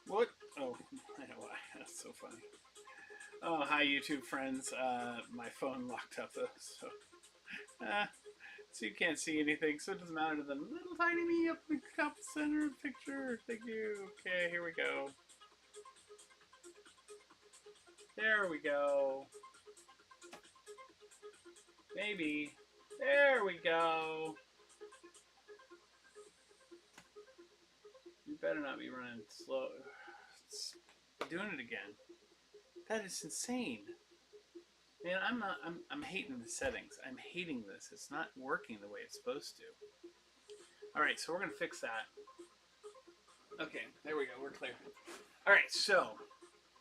What? Oh, I know why. That's so funny. Oh, hi, YouTube friends. My phone locked up, though, uh, so you can't see anything, so it doesn't matter to the little tiny me up in the top center of the picture. Thank you. Okay, here we go. There we go. Maybe. There we go. You better not be running slow. It's doing it again. That is insane. Man, I'm not. I'm hating the settings. I'm hating this. It's not working the way it's supposed to. All right, so we're gonna fix that. Okay, there we go. We're clear. All right, so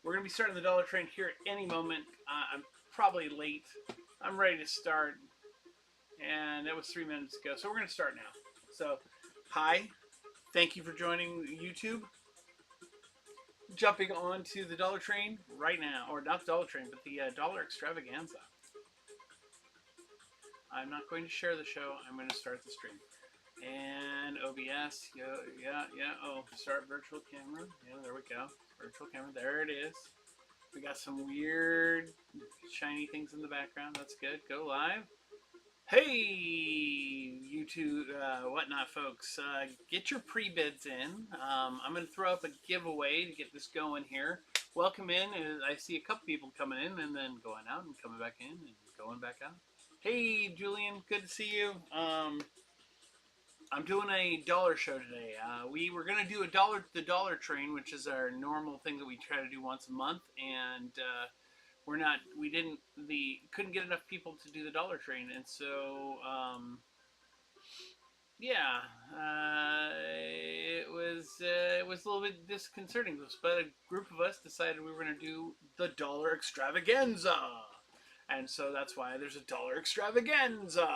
we're gonna be starting the dollar train here at any moment. I'm probably late. I'm ready to start, and that was 3 minutes ago. So we're gonna start now. So, hi, thank you for joining YouTube. Jumping on to the dollar train right now, or not the dollar train, but the dollar extravaganza. I'm not going to share the show. I'm going to start the stream. And OBS, yeah. Oh, start virtual camera. Yeah, there we go. Virtual camera. There it is. We got some weird shiny things in the background. That's good. Go live. Hey, YouTube, whatnot, folks. Get your pre-bids in. I'm going to throw up a giveaway to get this going here. Welcome in. I see a couple people coming in and then going out and coming back in and going back out. Hey, Julian, good to see you. I'm doing a dollar show today. We were gonna do the dollar train, which is our normal thing that we try to do once a month, and we couldn't get enough people to do the dollar train, and so yeah, it was a little bit disconcerting, but a group of us decided we were gonna do the dollar extravaganza. And so that's why there's a dollar extravaganza,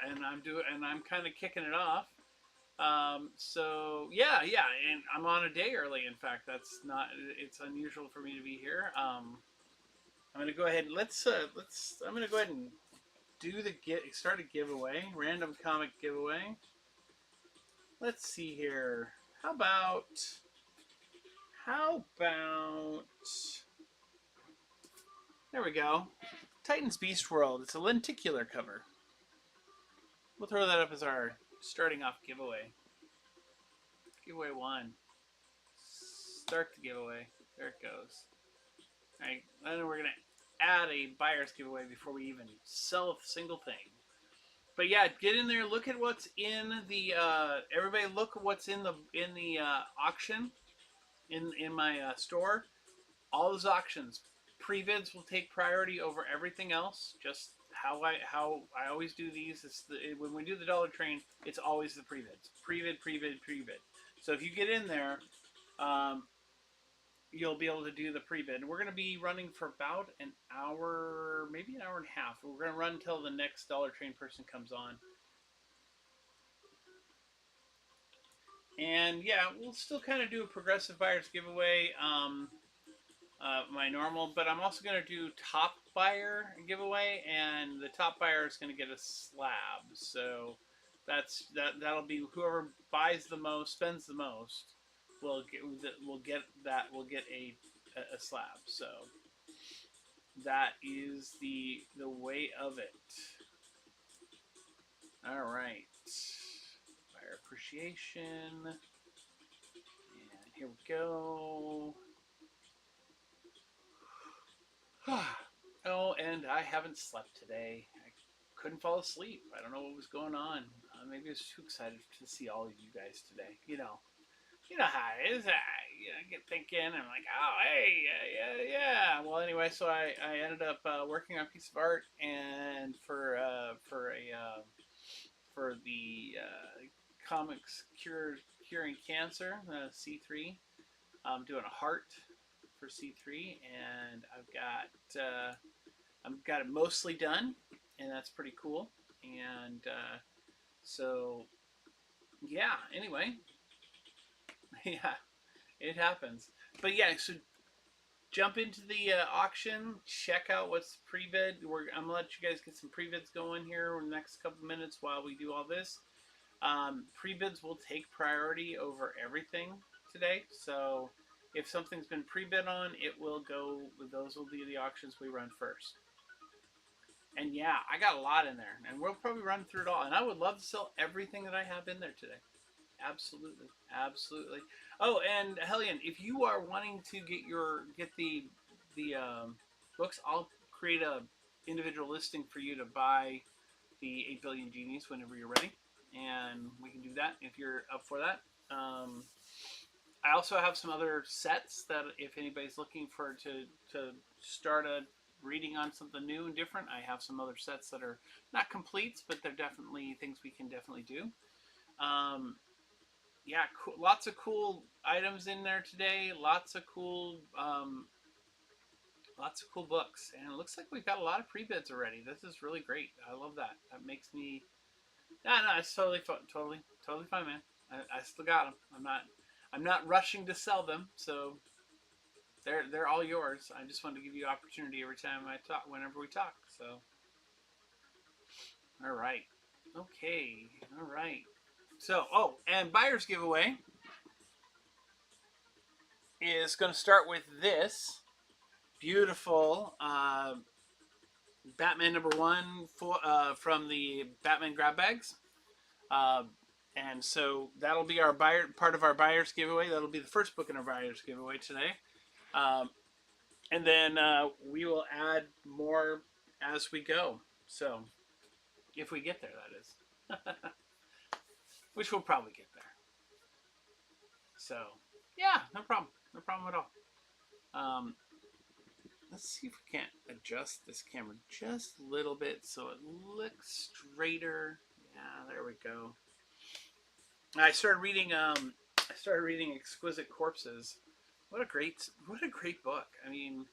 and I'm kind of kicking it off. So yeah, and I'm on a day early. In fact, that's not. It's unusual for me to be here. I'm gonna go ahead. Let's. I'm gonna go ahead and start a giveaway, random comic giveaway. Let's see here. How about? How about? There we go. Titan's Beast World. It's a lenticular cover. We'll throw that up as our starting off giveaway. Giveaway 1. Start the giveaway. There it goes. Alright, then we're going to add a buyer's giveaway before we even sell a single thing. But yeah, get in there, look at what's in the, everybody look at what's in the auction in my store. All those auctions. Pre-bids will take priority over everything else. Just how I always do these is when we do the dollar train, it's always the pre-bids. Pre-bid. So if you get in there, you'll be able to do the pre-bid. We're going to be running for about an hour, maybe an hour and a half. We're going to run until the next dollar train person comes on. And yeah, we'll still kind of do a progressive buyers giveaway. My normal, but I'm also going to do top buyer giveaway, and the top buyer is going to get a slab. So that'll be whoever buys the most, spends the most, will get a slab. So that is the way of it. All right, buyer appreciation, and here we go. Oh, and I haven't slept today. I couldn't fall asleep. I don't know what was going on. Maybe I was too excited to see all of you guys today. You know how it is. I get thinking, I'm like, oh, hey, yeah. Well, anyway, so I ended up working on a piece of art, and for the comics curing cancer, C3. I'm doing a heart for C3, and I've got it mostly done, and that's pretty cool. And so yeah. Anyway, yeah, it happens. But yeah, so jump into the auction, check out what's pre-bid. I'm gonna let you guys get some pre-bids going here in the next couple minutes while we do all this. Pre-bids will take priority over everything today, so If something's been pre-bid on, it will go. Those will be the auctions we run first. And yeah, I got a lot in there, and we'll probably run through it all. And I would love to sell everything that I have in there today. Absolutely, absolutely. Oh, and Hellion, if you are wanting to get the books, I'll create a individual listing for you to buy the 8 billion genies whenever you're ready, and we can do that if you're up for that. I also have some other sets that if anybody's looking for to start a reading on something new and different, I have some other sets that are not completes, but they're definitely things we can definitely do. Um, yeah, lots of cool items in there today. Lots of cool books, and it looks like we've got a lot of pre-bids already. This is really great. I love that. That makes me. No, it's totally fun. Totally fine, man. I still got them. I'm not rushing to sell them, so they're all yours. I just want to give you opportunity every time I talk, whenever we talk. So, all right, okay, all right. So, oh, and buyer's giveaway is going to start with this beautiful Batman #1 from the Batman grab bags. Uh, and so that'll be our part of our buyer's giveaway. That'll be the first book in our buyer's giveaway today. And then we will add more as we go. So if we get there, that is. Which we'll probably get there. So yeah, no problem. No problem at all. Let's see if we can't adjust this camera just a little bit so it looks straighter. Yeah, there we go. I started reading Exquisite Corpses. What a great book. I mean,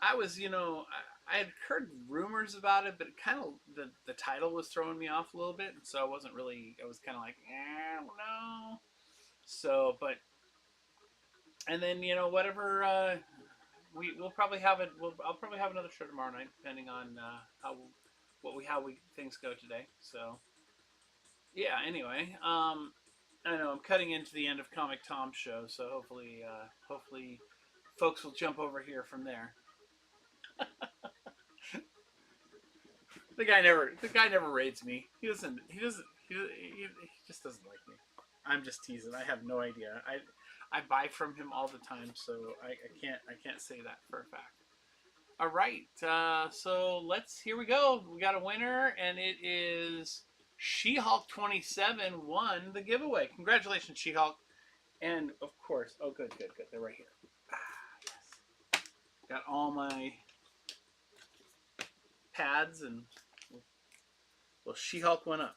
I was, I had heard rumors about it, but it kind of the title was throwing me off a little bit, and so I was kind of like, I don't know. So, but and then whatever we'll probably have it. I'll probably have another show tomorrow night, depending on how things go today. So yeah. Anyway, I know I'm cutting into the end of Comic Tom's show, so hopefully folks will jump over here from there. The guy never raids me. He just doesn't like me. I'm just teasing. I have no idea. I buy from him all the time, so I can't say that for a fact. All right, so here we go. We got a winner, and it is She-Hulk 27 won the giveaway. Congratulations, She-Hulk. And of course, oh good. They're right here. Yes. Got all my pads, and well, She-Hulk went up.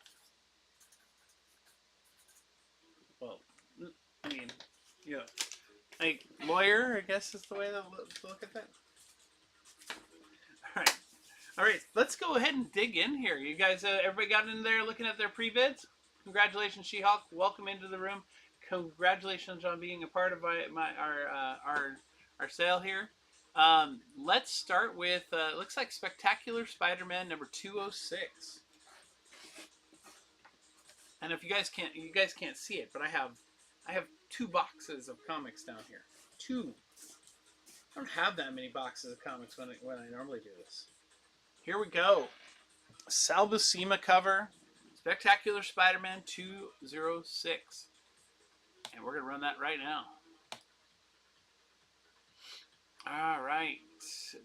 Well, I mean, like lawyer, I guess is the way to look at that. All right. Let's go ahead and dig in here. You guys, everybody got in there looking at their pre-bids? Congratulations, She-Hulk. Welcome into the room. Congratulations on being a part of our sale here. Let's start with looks like Spectacular Spider-Man number 206. And if you guys can't see it, but I have 2 boxes of comics down here. 2. I don't have that many boxes of comics when I normally do this. Here we go. Sal Buscema cover, Spectacular Spider-Man 206. And we're going to run that right now. All right.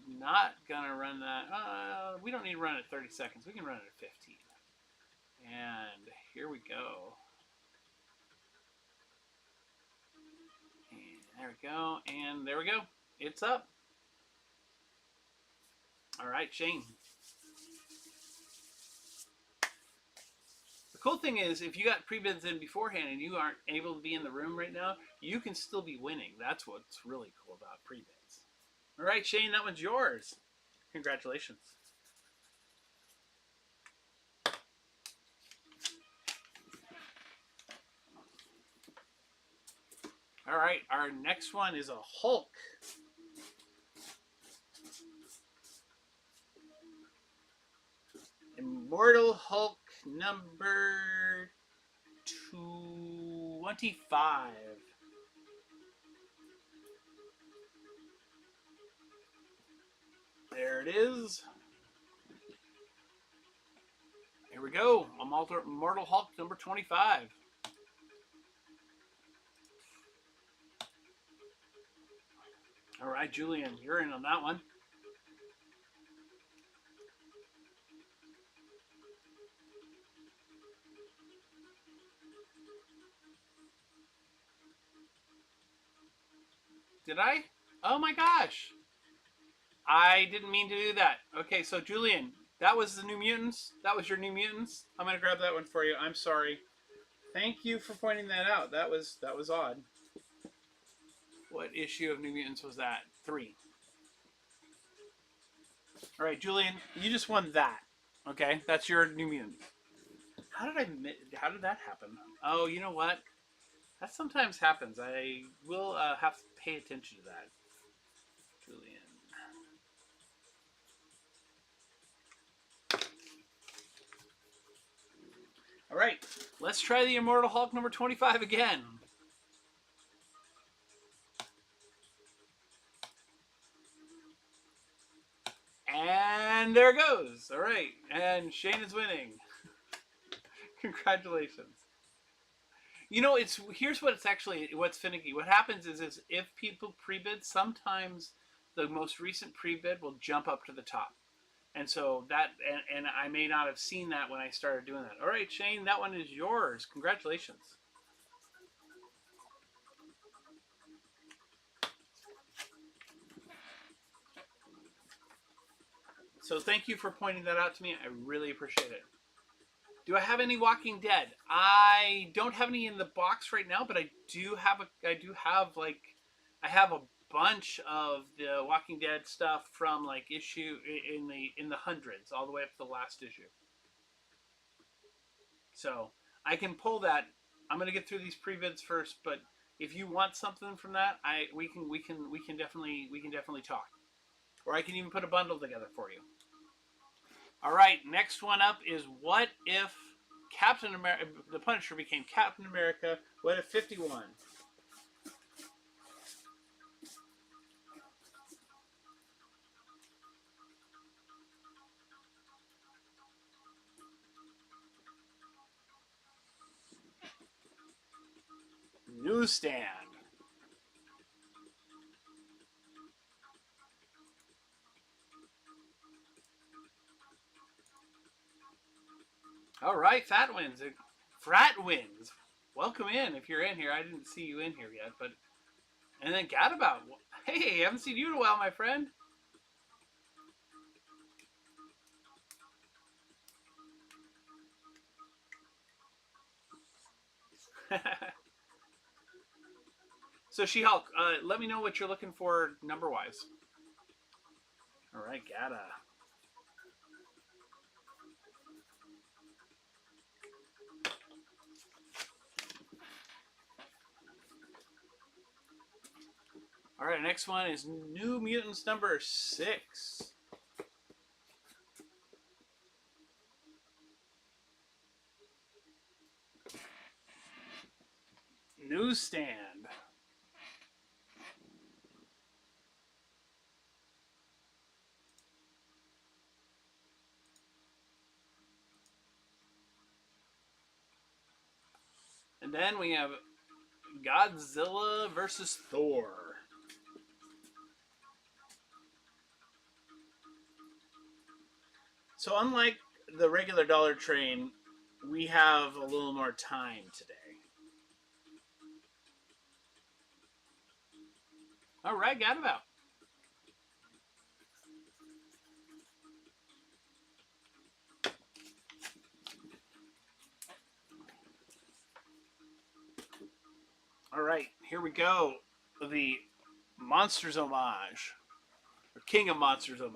Not going to run that. We don't need to run it at 30 seconds. We can run it at 15. And here we go. And there we go. And there we go. It's up. All right, Shane. The cool thing is, if you got pre-bids in beforehand and you aren't able to be in the room right now, you can still be winning. That's what's really cool about pre-bids. All right, Shane, that one's yours. Congratulations. All right, our next one is a Hulk. Immortal Hulk number 25. There it is. Here we go. Immortal Hulk number 25. All right, Julian, you're in on that one. Did I? Oh my gosh. I didn't mean to do that. Okay, so Julian, that was the New Mutants. That was your New Mutants. I'm gonna grab that one for you. I'm sorry. Thank you for pointing that out. That was odd. What issue of New Mutants was that? 3. All right, Julian, you just won that. Okay, that's your New Mutants. How did that happen? Oh, you know what? That sometimes happens. I will have to pay attention to that, Julian. All right, let's try the Immortal Hulk number 25 again. And there it goes. All right, and Shane is winning. Congratulations. You know, here's what's finicky. What happens is if people pre-bid, sometimes the most recent pre-bid will jump up to the top. And so and I may not have seen that when I started doing that. All right, Shane, that one is yours. Congratulations. So thank you for pointing that out to me. I really appreciate it. Do I have any Walking Dead? I don't have any in the box right now, but I have a bunch of the Walking Dead stuff from like issue in the hundreds all the way up to the last issue. So I can pull that. I'm gonna get through these pre-vids first, but if you want something from that, we can definitely talk, or I can even put a bundle together for you. All right, next one up is what if Captain America, the Punisher became Captain America? What if 51? Newsstand. All right, Fat Wins. Frat Wins. Welcome in if you're in here. I didn't see you in here yet, but and then Gadabout. Hey, haven't seen you in a while, my friend. So She-Hulk, let me know what you're looking for number-wise. All right, Gada. All right, next one is New Mutants number 6. Newsstand. And then we have Godzilla versus Thor. So unlike the regular Dollar Train, we have a little more time today. All right, Gadabout. All right, here we go. The Monsters homage, or King of Monsters homage.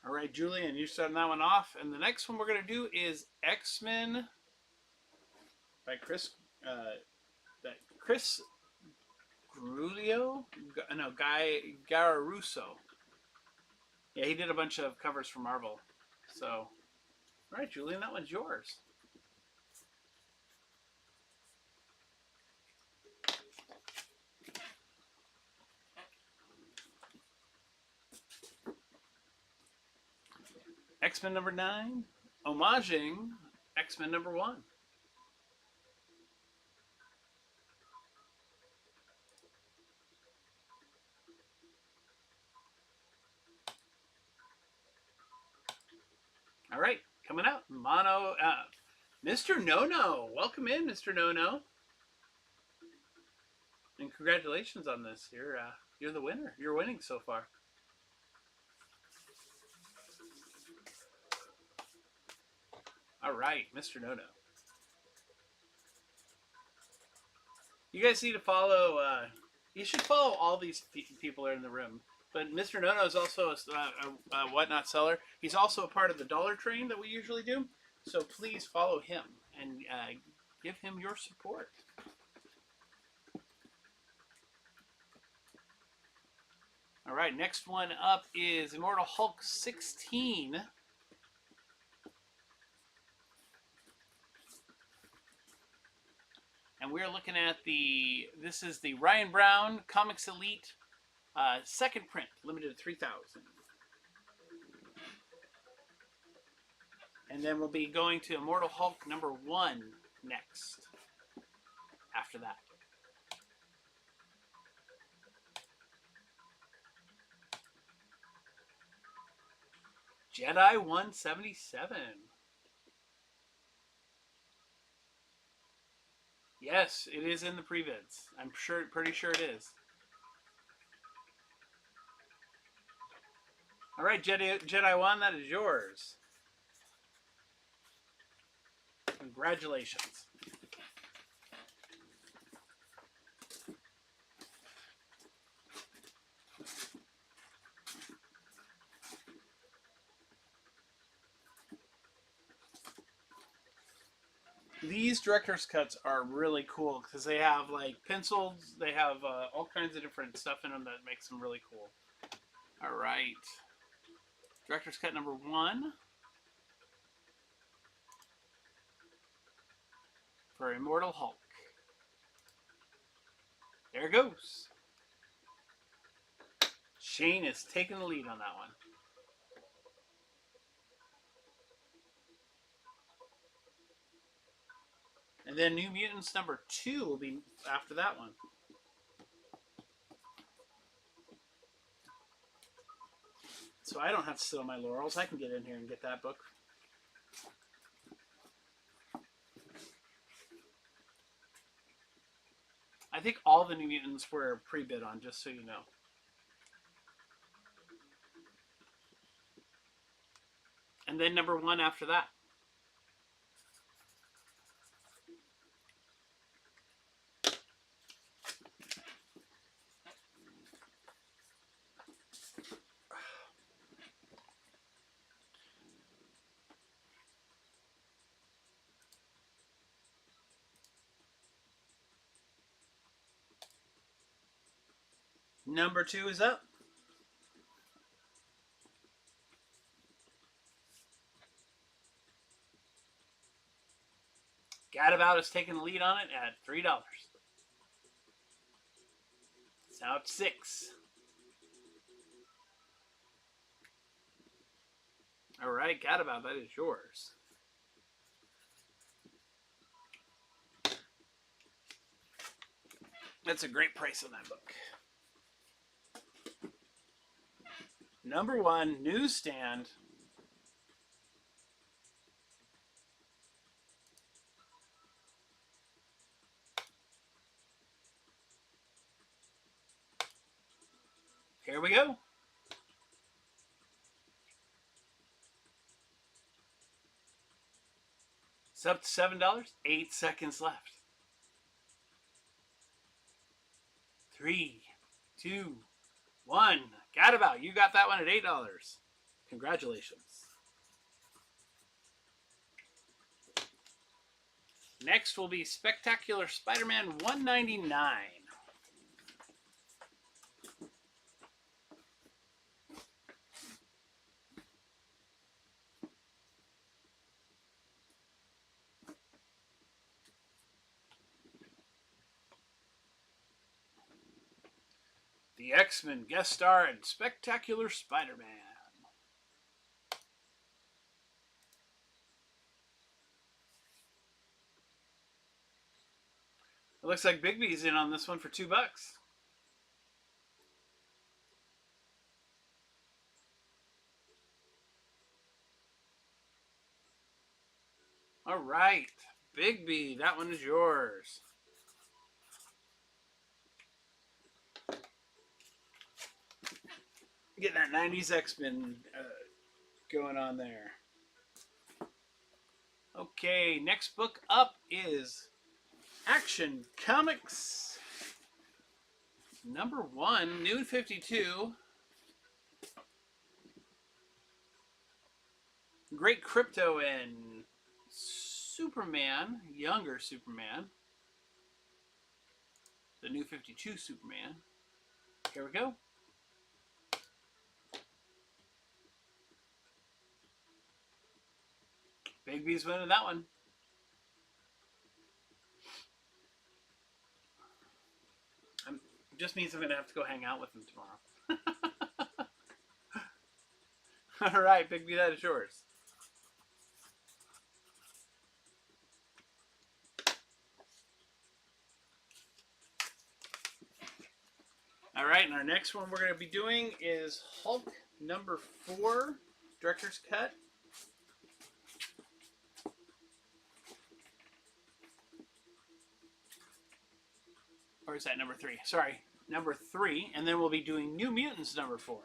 All right, Julian, you starting that one off, and the next one we're gonna do is X-Men by Chris Grulio, no, Guy Gararusso. Yeah, he did a bunch of covers for Marvel, so All right, Julian, that one's yours. X-Men number 9, homaging X-Men number 1. All right, coming out, Mono, Mr. No-No. Welcome in, Mr. No-No. And congratulations on this. You're the winner. You're winning so far. All right, Mr. No-No. You guys need to follow. You should follow all these people that are in the room. But Mr. No-No is also a Whatnot seller. He's also a part of the Dollar Train that we usually do. So please follow him and give him your support. All right, next one up is Immortal Hulk 16. And we're looking at this is the Ryan Brown Comics Elite second print, limited to 3,000. And then we'll be going to Immortal Hulk number 1 next, after that. Jedi 177. Yes, it is in the pre-vids. I'm pretty sure it is. All right, Jedi 1, that is yours. Congratulations. These director's cuts are really cool because they have like pencils, they have all kinds of different stuff in them that makes them really cool. All right, director's cut number 1 for Immortal Hulk. There it goes. Shane is taking the lead on that one. And then New Mutants number 2 will be after that one. So I don't have to sit on my laurels. I can get in here and get that book. I think all the New Mutants were pre-bid on, just so you know. And then number 1 after that. Number 2 is up. Gadabout is taking the lead on it at $3. It's now up 6. All right, Gadabout, that is yours. That's a great price on that book. Number 1, newsstand. Here we go. It's up to $7. 8 seconds left. 3, 2, 1. Gadabout, you got that one at $8. Congratulations. Next will be Spectacular Spider-Man 199. The X-Men guest star in Spectacular Spider-Man. It looks like Bigby's in on this one for $2. All right, Bigby, that one is yours. Get that 90s X-Men going on there. Okay, next book up is Action Comics #1, New 52. Great Crypto and Superman, younger Superman. The New 52 Superman. Here we go. Bigby's winning that one. Just means I'm going to have to go hang out with him tomorrow. All right, Bigby, that is yours. All right, and our next one we're going to be doing is Hulk #4, Director's Cut. Or is that #3? Sorry, #3, and then we'll be doing New Mutants #4.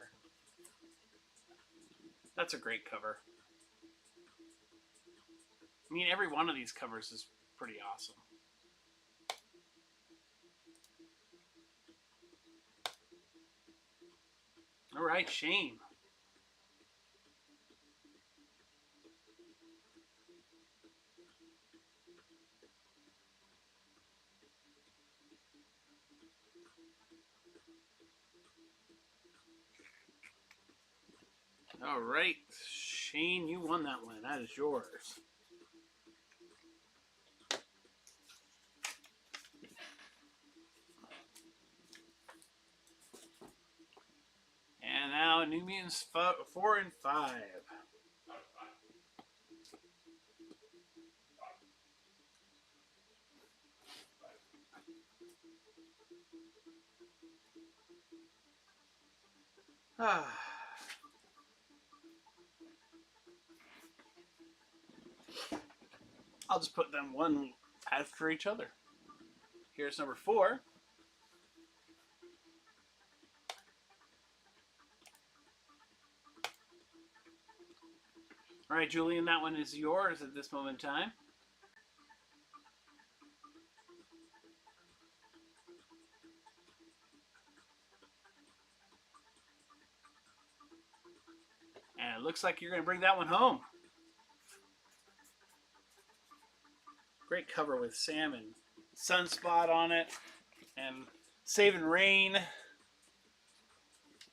That's a great cover. I mean, every one of these covers is pretty awesome. All right, Shane. All right, Shane, you won that one. That is yours. And now New Mutants 4 and 5. I'll just put them one after each other. Here's #4. All right, Julian, that one is yours at this moment in time. And it looks like you're going to bring that one home. Great cover with Sam and Sunspot on it. And Saving Rain.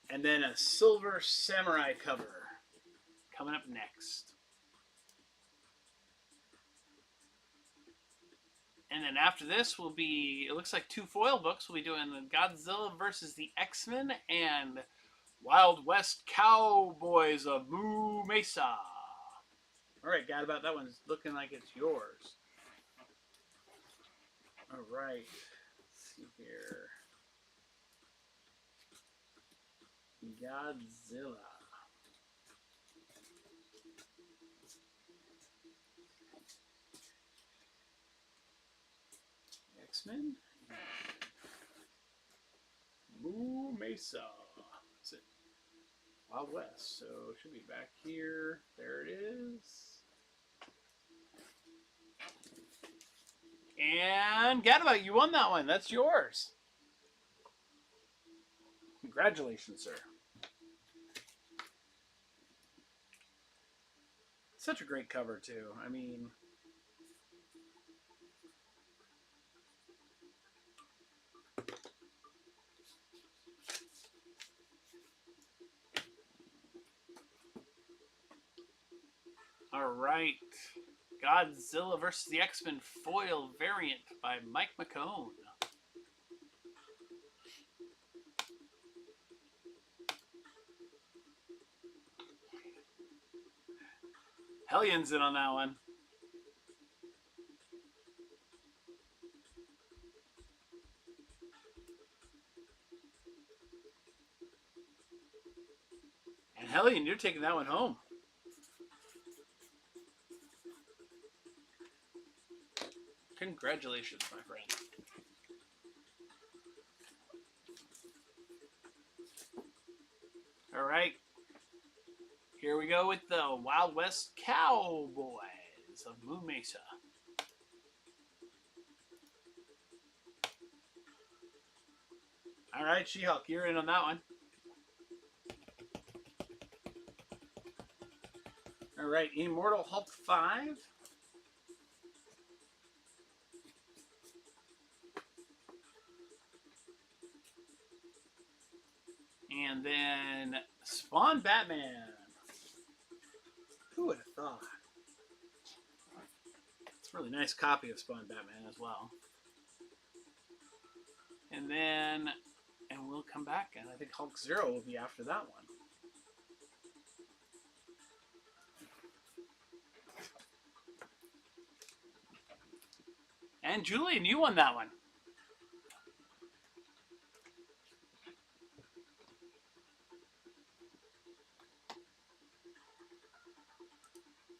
And then a Silver Samurai cover coming up next. And then after this will be, it looks like 2 foil books. We'll be doing Godzilla versus the X-Men and Wild West Cowboys of Moo Mesa. All right, got about that one's looking like it's yours. All right, let's see here. Godzilla. X-Men. Moo Mesa. Is it Wild West? So it should be back here. There it is. And Gadabout, you won that one. That's yours. Congratulations, sir. Such a great cover, too. I mean, all right. Godzilla vs. the X-Men foil variant by Mike McCone. Hellions in on that one. And Hellion, you're taking that one home. Congratulations, my friend. All right. Here we go with the Wild West Cowboys of Blue Mesa. All right, She-Hulk, you're in on that one. All right, Immortal Hulk 5. And then Spawn Batman. Who would have thought? It's a really nice copy of Spawn Batman as well. And then, and we'll come back, and I think Hulk Zero will be after that one. And Julian, you won that one.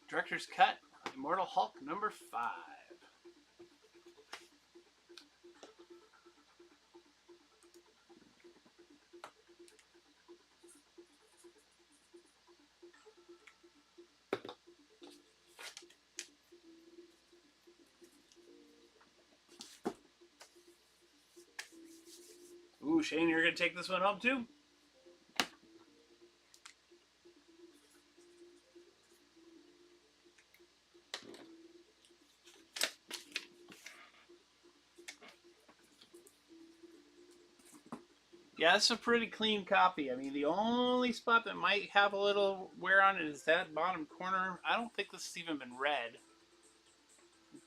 Director's Cut, Immortal Hulk number 5. Ooh, Shane, you're going to take this one home too? Yeah, it's a pretty clean copy. I mean, the only spot that might have a little wear on it is that bottom corner. I don't think this has even been read.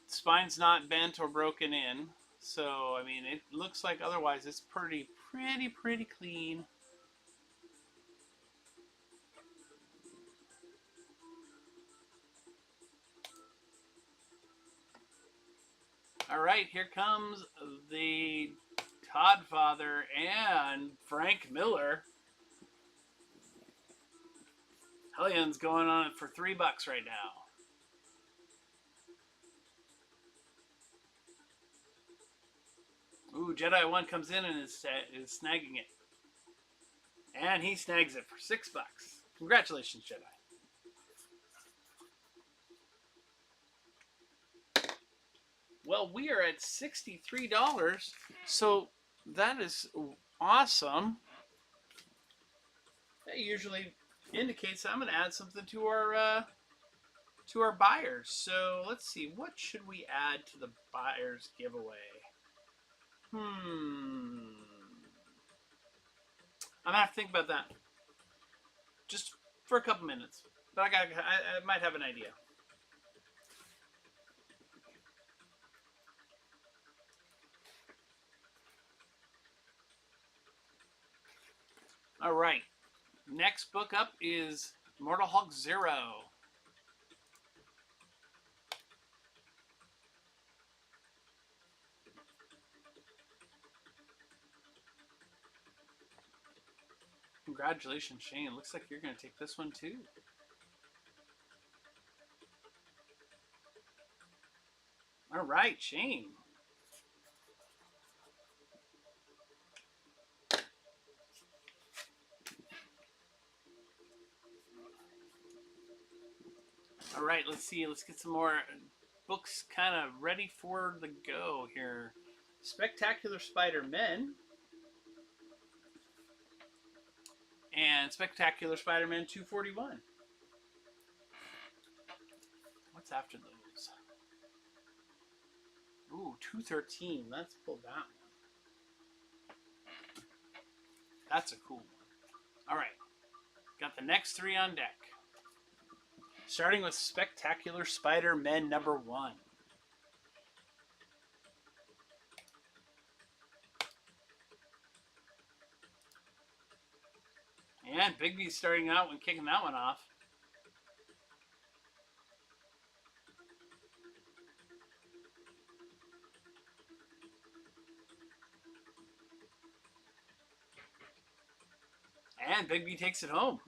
Spine's not bent or broken in. So, I mean, it looks like otherwise it's pretty clean. All right, here comes the Todd Father and Frank Miller. Hellion's going on it for $3 right now. Ooh, Jedi 1 comes in and is snagging it. And he snags it for $6. Congratulations, Jedi. Well, we are at $63, so that is awesome. That usually indicates that I'm going to add something to our buyers. So let's see, what should we add to the buyers giveaway? I'm gonna have to think about that just for a couple minutes, but I might have an idea. All right, next book up is Immortal Hulk 0. Congratulations, Shane. Looks like you're going to take this one too. All right, Shane. All right, let's see. Let's get some more books kind of ready for the go here. Spectacular Spider-Man and Spectacular Spider-Man 241. What's after those? Ooh, 213. Let's pull that one. That's a cool one. All right. Got the next 3 on deck. Starting with Spectacular Spider-Man number 1. And Bigby's starting out and kicking that one off. and Bigby takes it home.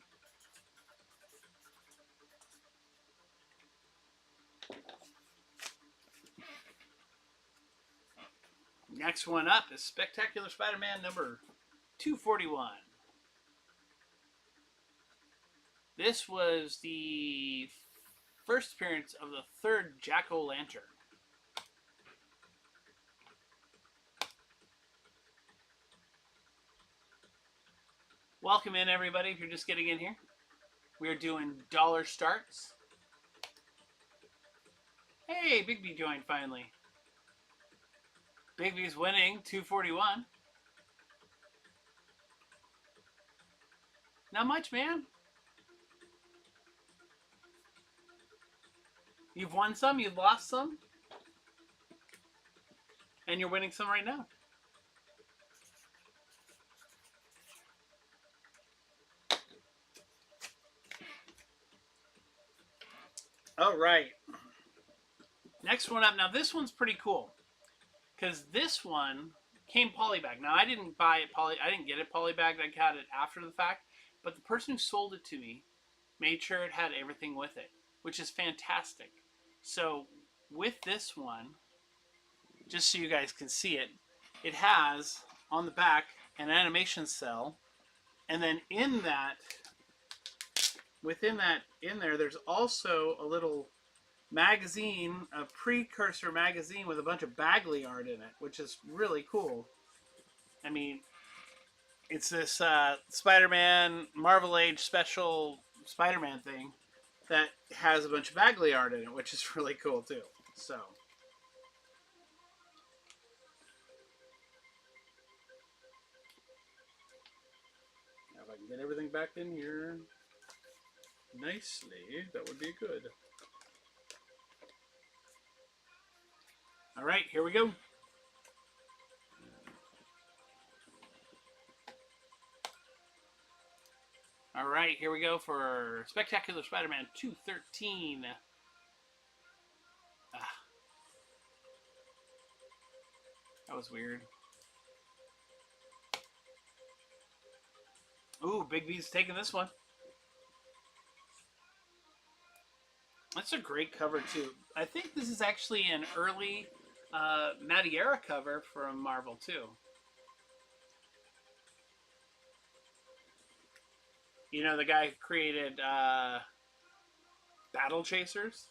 Next one up is Spectacular Spider-Man number 241. This was the first appearance of the third Jack-O-Lantern. Welcome in, everybody, if you're just getting in here. We're doing dollar starts. Hey, Bigby joined finally. Bigby's winning 241. Not much, man. You've won some, you've lost some, and you're winning some right now. All right. Next one up. Now, this one's pretty cool because this one came polybag. Now, I didn't buy it I didn't get it polybagged. I got it after the fact, but the person who sold it to me made sure it had everything with it, which is fantastic. So, with this one, just so you guys can see it, it has on the back an animation cell, and then in that, within that, in there, there's also a little magazine, a precursor magazine with a bunch of Bagley art in it, which is really cool. I mean, it's this Spider-Man Marvel Age special Spider-Man thing that has a bunch of Bagley art in it, which is really cool too. So, now if I can get everything back in here nicely, that would be good. All right, here we go. All right, here we go for Spectacular Spider-Man 213. That was weird. Ooh, Bigby's taking this one. That's a great cover, too. I think this is actually an early Madeira cover from Marvel, too. You know, the guy who created Battle Chasers,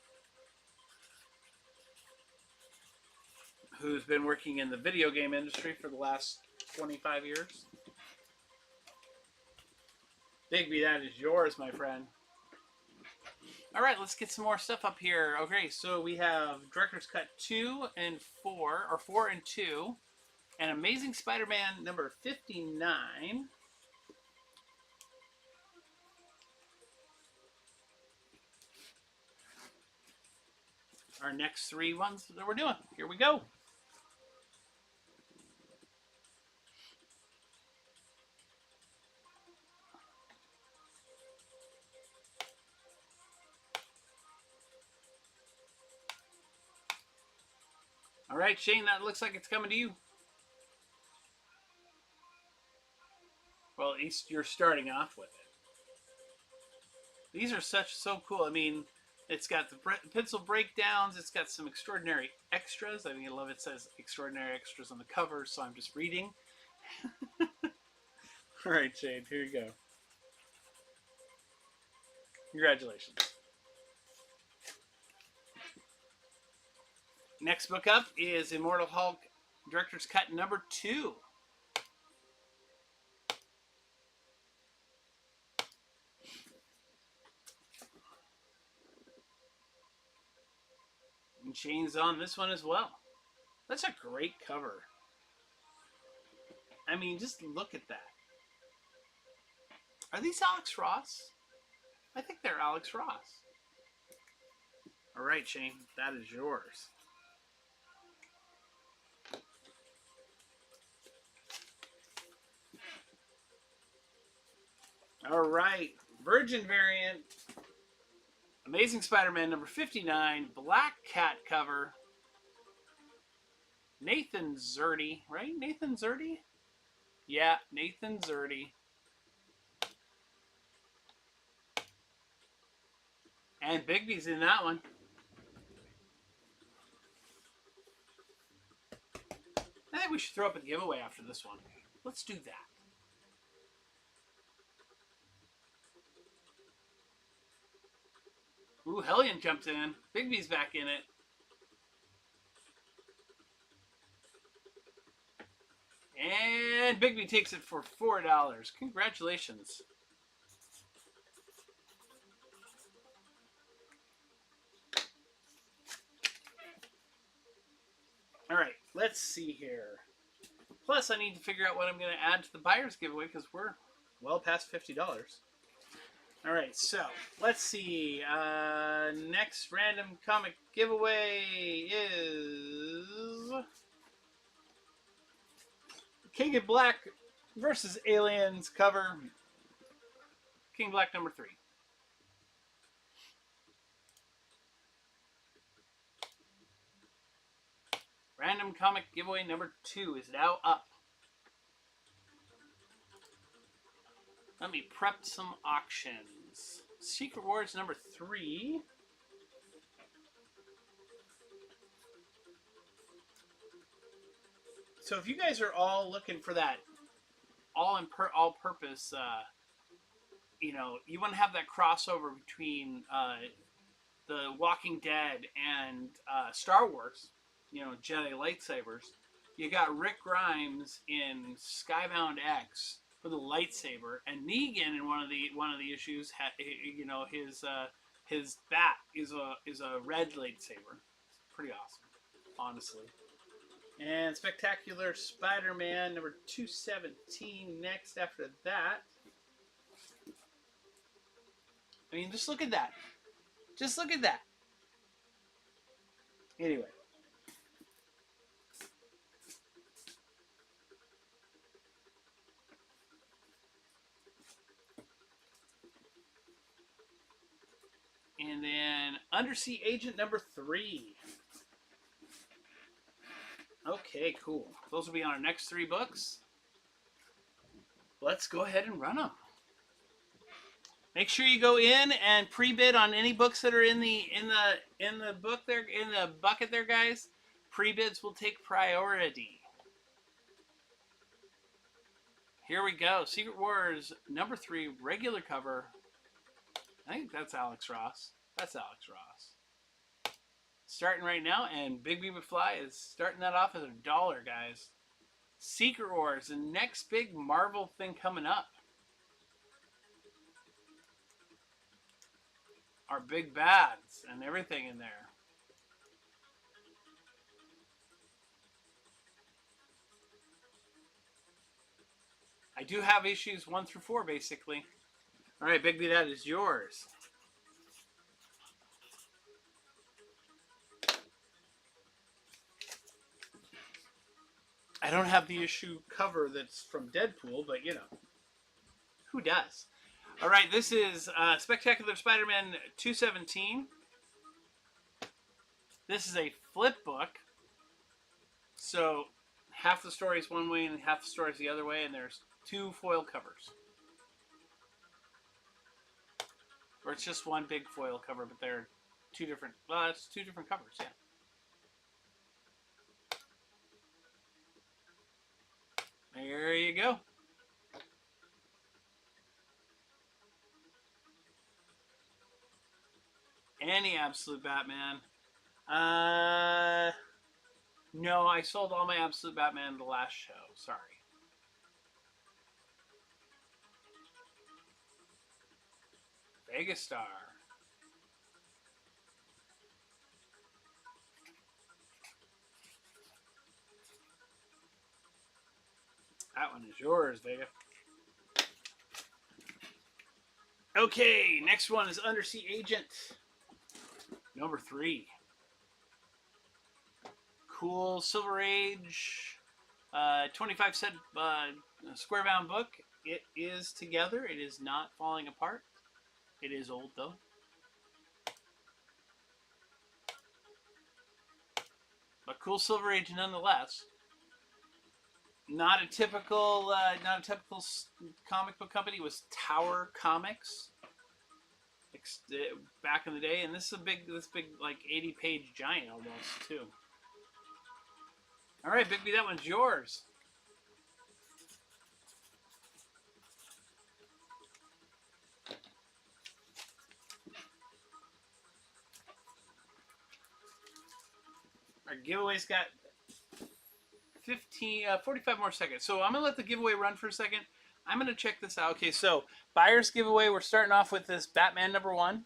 who's been working in the video game industry for the last 25 years. Bigby, that is yours, my friend. All right, let's get some more stuff up here. Okay, so we have Director's Cut 2 and 4, or 4 and 2, and Amazing Spider-Man number 59. Our next three ones that we're doing. Here we go. All right, Shane, that looks like it's coming to you. Well, at least you're starting off with it. These are so cool. I mean, it's got the pencil breakdowns. It's got some extraordinary extras. I mean, I love it says extraordinary extras on the cover, so I'm just reading. All right, Shane, here you go. Congratulations. Next book up is Immortal Hulk Director's Cut number 2. And Shane's on this one as well. That's a great cover. I mean, just look at that. Are these Alex Ross? I think they're Alex Ross. All right, Shane, that is yours. All right, Virgin variant, Amazing Spider-Man number 59, Black Cat cover. Nathan Zerdy, right? Nathan Zerdy? Yeah, Nathan Zerdy. And Bigby's in that one. I think we should throw up a giveaway after this one. Let's do that. Ooh, Hellion jumps in. Bigby's back in it. And Bigby takes it for $4. Congratulations. All right, let's see here. Plus, I need to figure out what I'm going to add to the buyer's giveaway because we're well past $50. All right, so let's see. Next random comic giveaway is King in Black versus Aliens cover. King Black number 3. Random comic giveaway number 2 is now up. Let me prep some auctions. Secret Wars number 3. So if you guys are all looking for that all-purpose, you know, you want to have that crossover between the Walking Dead and Star Wars, you know, Jedi lightsabers. You got Rick Grimes in Skybound X for the lightsaber, and Negan in one of the issues, you know, his bat is a red lightsaber. It's pretty awesome, honestly. And Spectacular Spider-Man number 217 next after that. I mean, just look at that. Just look at that. Anyway. And then Undersea Agent number 3. Okay, cool. Those will be on our next 3 books. Let's go ahead and run them. Make sure you go in and pre-bid on any books that are in the book there, in the bucket there, guys. Pre-bids will take priority. Here we go. Secret Wars number 3, regular cover. I think that's Alex Ross. That's Alex Ross. Starting right now, and Big B McFly is starting that off as $1, guys. Secret Wars, the next big Marvel thing coming up. Our big bads and everything in there. I do have issues 1 through 4, basically. All right, Big B, that is yours. I don't have the issue cover that's from Deadpool, but you know, who does? All right, this is Spectacular Spider-Man 217. This is a flip book. So half the story is one way and half the story is the other way, and there's 2 foil covers. Or it's just one big foil cover, but they're 2 different, well, it's 2 different covers, yeah. There you go. Any Absolute Batman. No, I sold all my Absolute Batman the last show. Sorry. Vegastar. That one is yours, Vega. Okay, next one is Undersea Agent number 3. Cool Silver Age, 25-cent square bound book. It is together. It is not falling apart. It is old though. But cool Silver Age nonetheless. Not a typical comic book company. It was Tower Comics. back in the day, and this is this big like 80-page giant almost too. All right, Bigby, that one's yours. Our giveaway's got 45 more seconds. So I'm going to let the giveaway run for a second. I'm going to check this out. Okay, so buyer's giveaway, we're starting off with this Batman #1.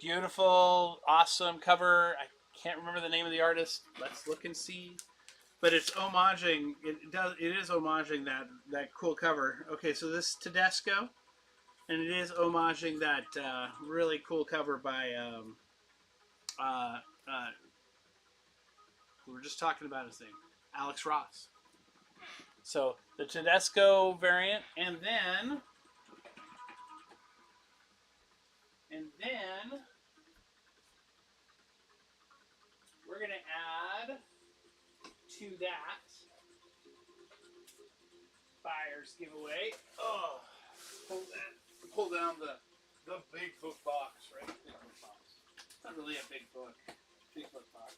Beautiful, awesome cover. I can't remember the name of the artist. Let's look and see. But it's homaging, it is homaging that cool cover. Okay, so this is Tedesco, and it is homaging that really cool cover by we were just talking about his name, Alex Ross. So the Tedesco variant, and then we're gonna add to that buyer's giveaway. Oh, pull down the big book box, right? Big book box. It's not really a big book box.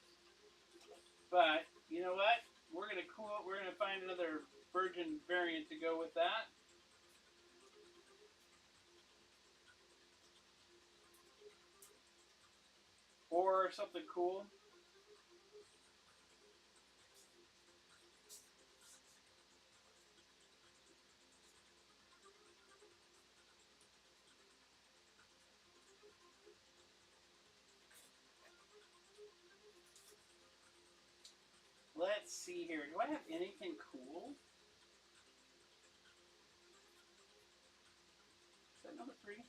But you know what? We're gonna find another Virgin variant to go with that. Or something cool. Let's see here. Do I have anything cool? Is that number 3?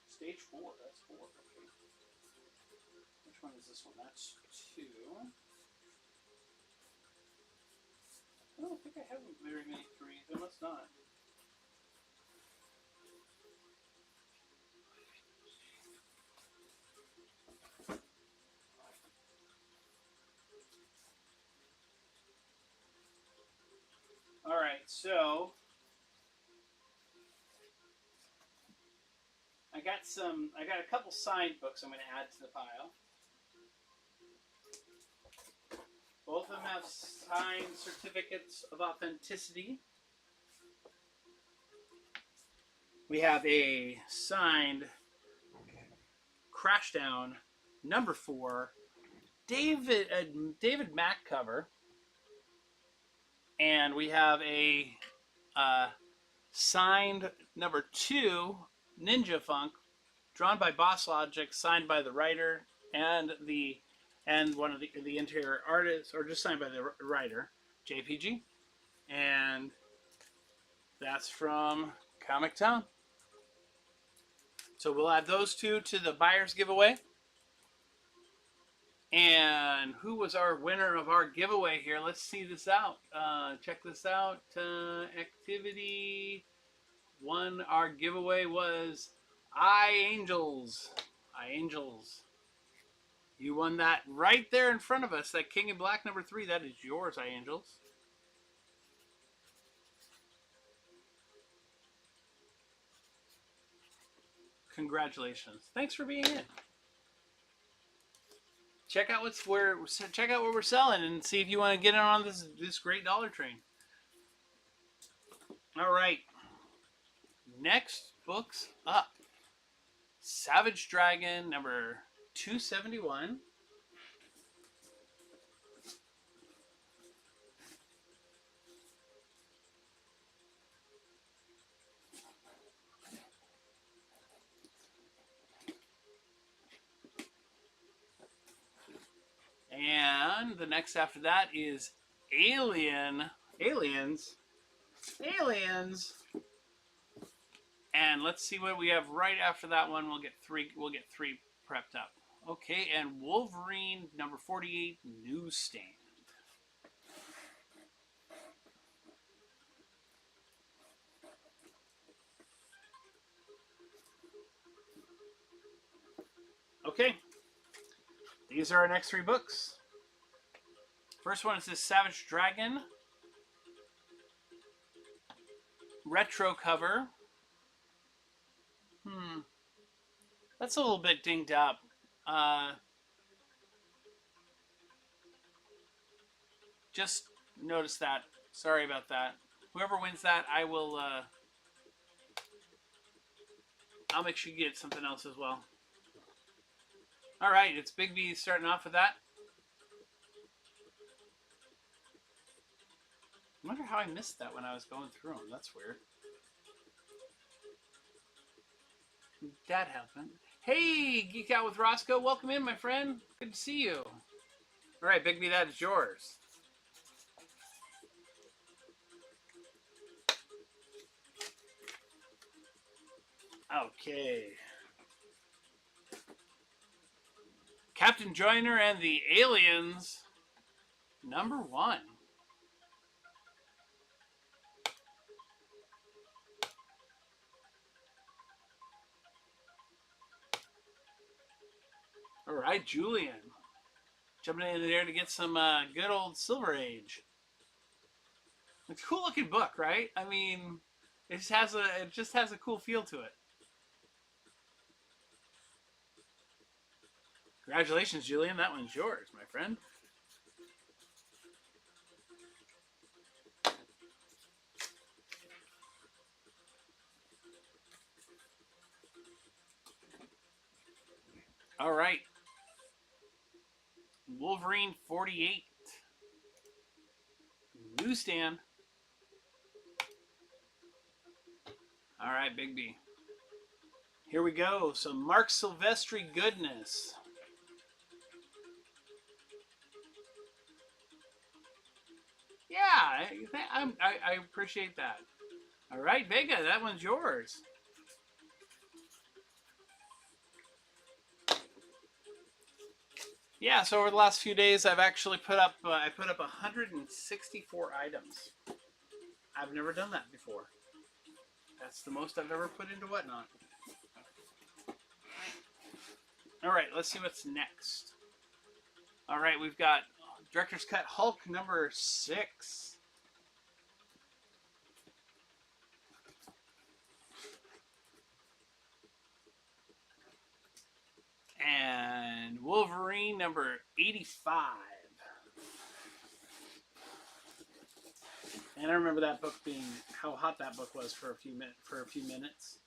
Stage 4. That's 4. Okay. Which one is this one? That's 2. I don't think I have very many 3s. I must not. All right, so I got a couple signed books I'm going to add to the pile. Both of them have signed certificates of authenticity. We have a signed Crashdown #4 David Mack cover. And we have a signed #2 Ninja Funk, drawn by Boss Logic, signed by the writer and one of the interior artists, or just signed by the writer, JPG. And that's from Comic Town. So we'll add those two to the buyer's giveaway. And who was our winner of our giveaway here? Let's see this out. Check this out. Activity 1, our giveaway was iAngels. iAngels. You won that right there in front of us. That King in Black #3. That is yours, iAngels. Congratulations. Thanks for being in. Check out what we're selling and see if you want to get in on this great dollar train. All right. Next book's up. Savage Dragon #271. And the next after that is Aliens. And let's see what we have right after that one. We'll get 3 prepped up. Okay, and Wolverine #48 Newsstand. Okay. These are our next 3 books. First one is this Savage Dragon retro cover. That's a little bit dinged up. Just notice that. Sorry about that. Whoever wins that, I will. I'll make sure you get something else as well. All right, it's Big B starting off with that. I wonder how I missed that when I was going through them. That's weird. That happened. Hey, Geek Out with Roscoe. Welcome in, my friend. Good to see you. All right, Big B, that is yours. Okay. Captain Joyner and the Aliens, #1. All right, Julian. Jumping in there to get some good old Silver Age. It's a cool looking book, right? I mean, it just has a cool feel to it. Congratulations, Julian. That one's yours, my friend. All right. Wolverine 48. Newsstand. All right, Big B. Here we go. Some Mark Silvestri goodness. Yeah, I appreciate that. All right, Vega, that one's yours. Yeah, so over the last few days, I've actually put up 164 items. I've never done that before. That's the most I've ever put into Whatnot. All right, let's see what's next. All right, we've got Director's Cut Hulk #6. And Wolverine #85. And I remember that book being how hot that book was for a few minutes.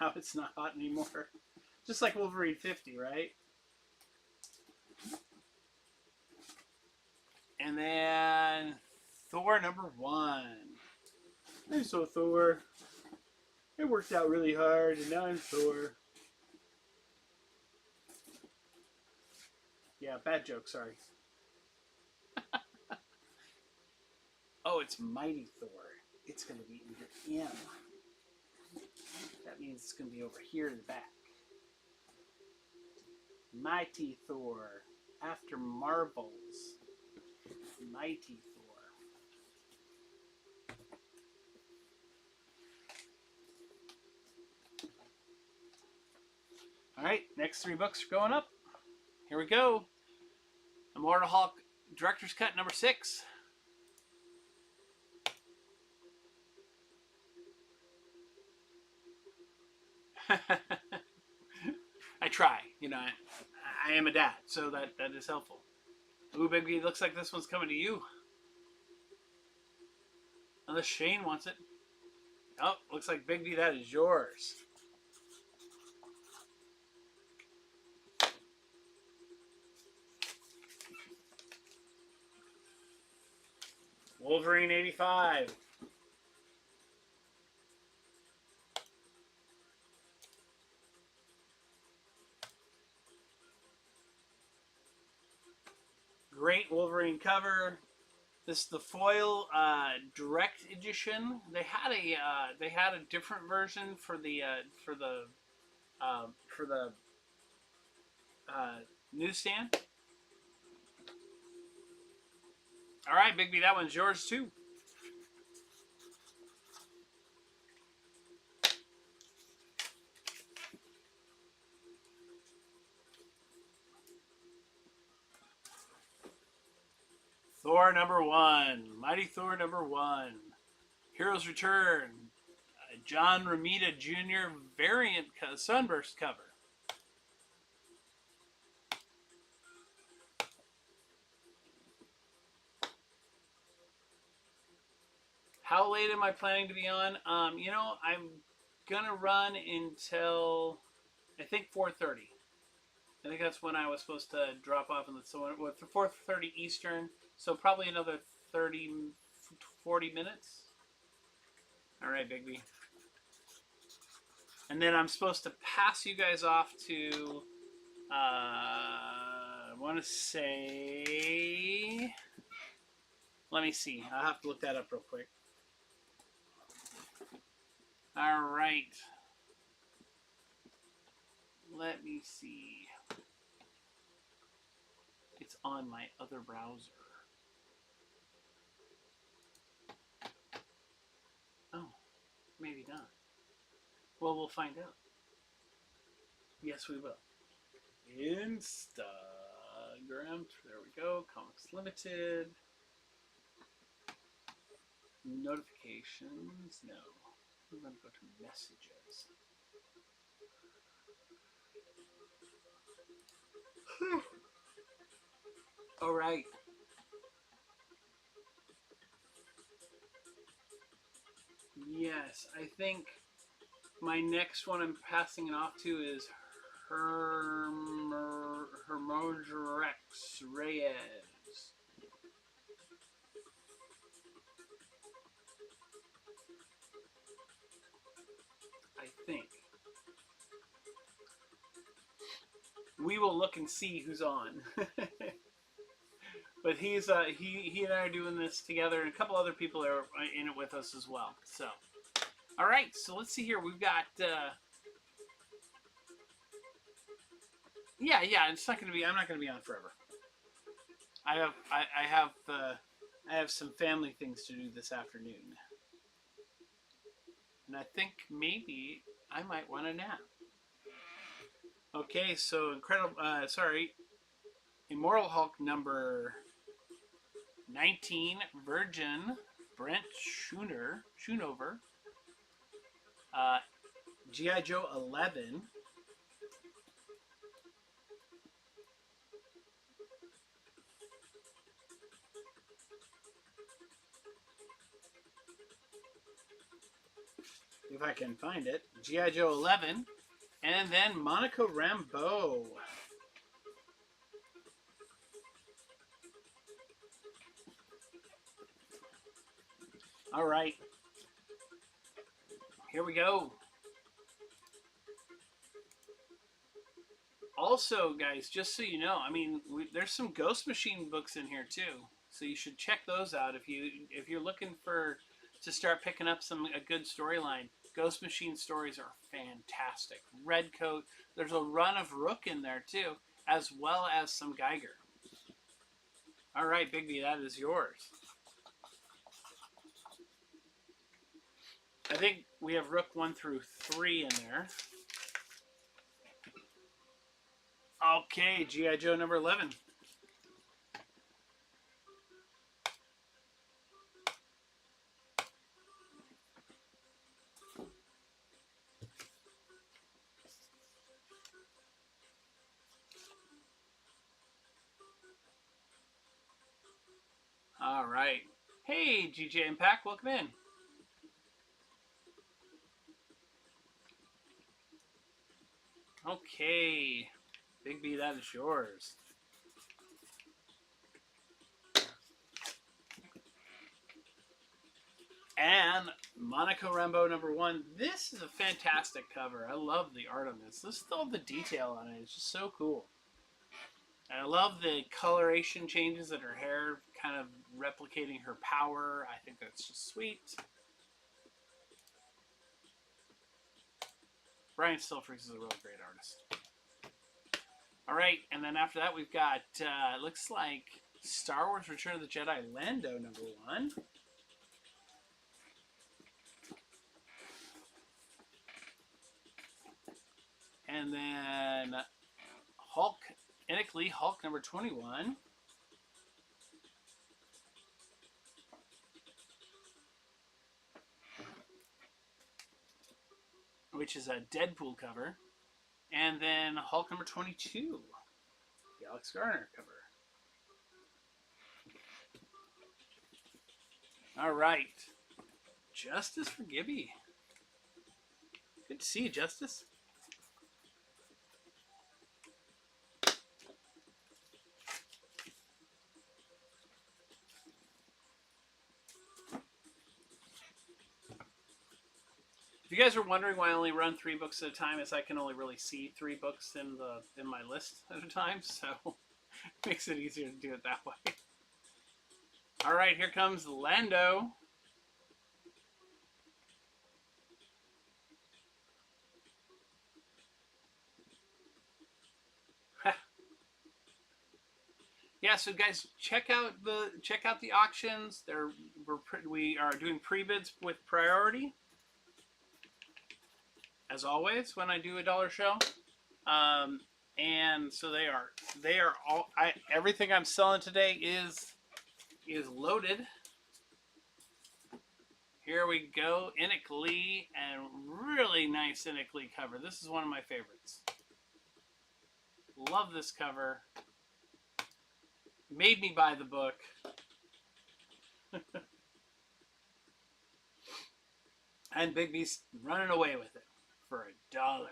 Now it's not hot anymore. Just like Wolverine 50, right? And then Thor #1. I'm so Thor. It worked out really hard, and now I'm Thor. Yeah, bad joke, sorry. Oh, it's Mighty Thor. It's going to be under M. That means it's going to be over here in the back. Mighty Thor. After Marvels. Mighty Thor. All right, next 3 books are going up. Here we go. Immortal Hulk Director's Cut #6. I try, you know. I am a dad, so that is helpful. Ooh, baby, looks like this one's coming to you. Unless Shane wants it. Oh, looks like Big B, that is yours. Wolverine 85. Great Wolverine cover. This is the foil direct edition. They had a different version for the newsstand. All right, Big B, that one's yours too. Thor #1. Mighty Thor #1. Heroes Return, John Romita Jr. variant Sunburst cover. How late am I planning to be on? You know, I'm gonna run until I think 4:30. I think that's when I was supposed to drop off in the so 4:30 Eastern. So probably another 30, 40 minutes. All right, Bigby. And then I'm supposed to pass you guys off to. I want to say. Let me see. I'll have to look that up real quick. All right. Let me see. It's on my other browser. Oh, maybe not. Well, we'll find out. Yes, we will. Instagram. There we go. Comics Limited. Notifications. No. We're going to go to messages. All right. Yes, I think my next one I'm passing it off to is Hermodrex Reyes. I think. We will look and see who's on. But he and I are doing this together, and a couple other people are in it with us as well. So, all right. So let's see here. We've got. Yeah. It's not going to be. I'm not going to be on forever. I have some family things to do this afternoon, and I think maybe I might want a nap. Okay. So incredible. Immortal Hulk number 19, Virgin, Brent Schoonover, G.I. Joe 11, if I can find it, G.I. Joe 11, and then Monica Rambeau. All right. Here we go. Also, guys, just so you know, I mean, there's some Ghost Machine books in here too, so you should check those out if you're looking to start picking up a good storyline. Ghost Machine stories are fantastic. Redcoat. There's a run of Rook in there too, as well as some Geiger. All right, Bigby, that is yours. I think we have Rook 1 through 3 in there. Okay, G.I. Joe number 11. All right. Hey, GJ Impact, welcome in. Okay. Bigby, that is yours. And Monica Rambeau number 1. This is a fantastic cover. I love the art on this. Listen to all the detail on it. It's just so cool. And I love the coloration changes in her hair, kind of replicating her power. I think that's just sweet. Brian Stilfreeze is a really great artist. All right, and then after that we've got, looks like Star Wars Return of the Jedi Lando number 1. And then Hulk, Enoch Lee Hulk number 21. which is a Deadpool cover. And then Hulk number 22, the Alex Garner cover. All right. Justice for Gibby. Good to see you, Justice. If you guys are wondering why I only run 3 books at a time, is I can only really see 3 books in my list at a time, so it makes it easier to do it that way. All right, here comes Lando. Yeah, so guys, check out the auctions. We are doing pre-bids with priority, as always when I do a dollar show. And so they are all. Everything I'm selling today is loaded. Here we go, Enoch Lee, and really nice Enoch Lee cover. This is one of my favorites. Love this cover. Made me buy the book. And Big B's running away with it for $1.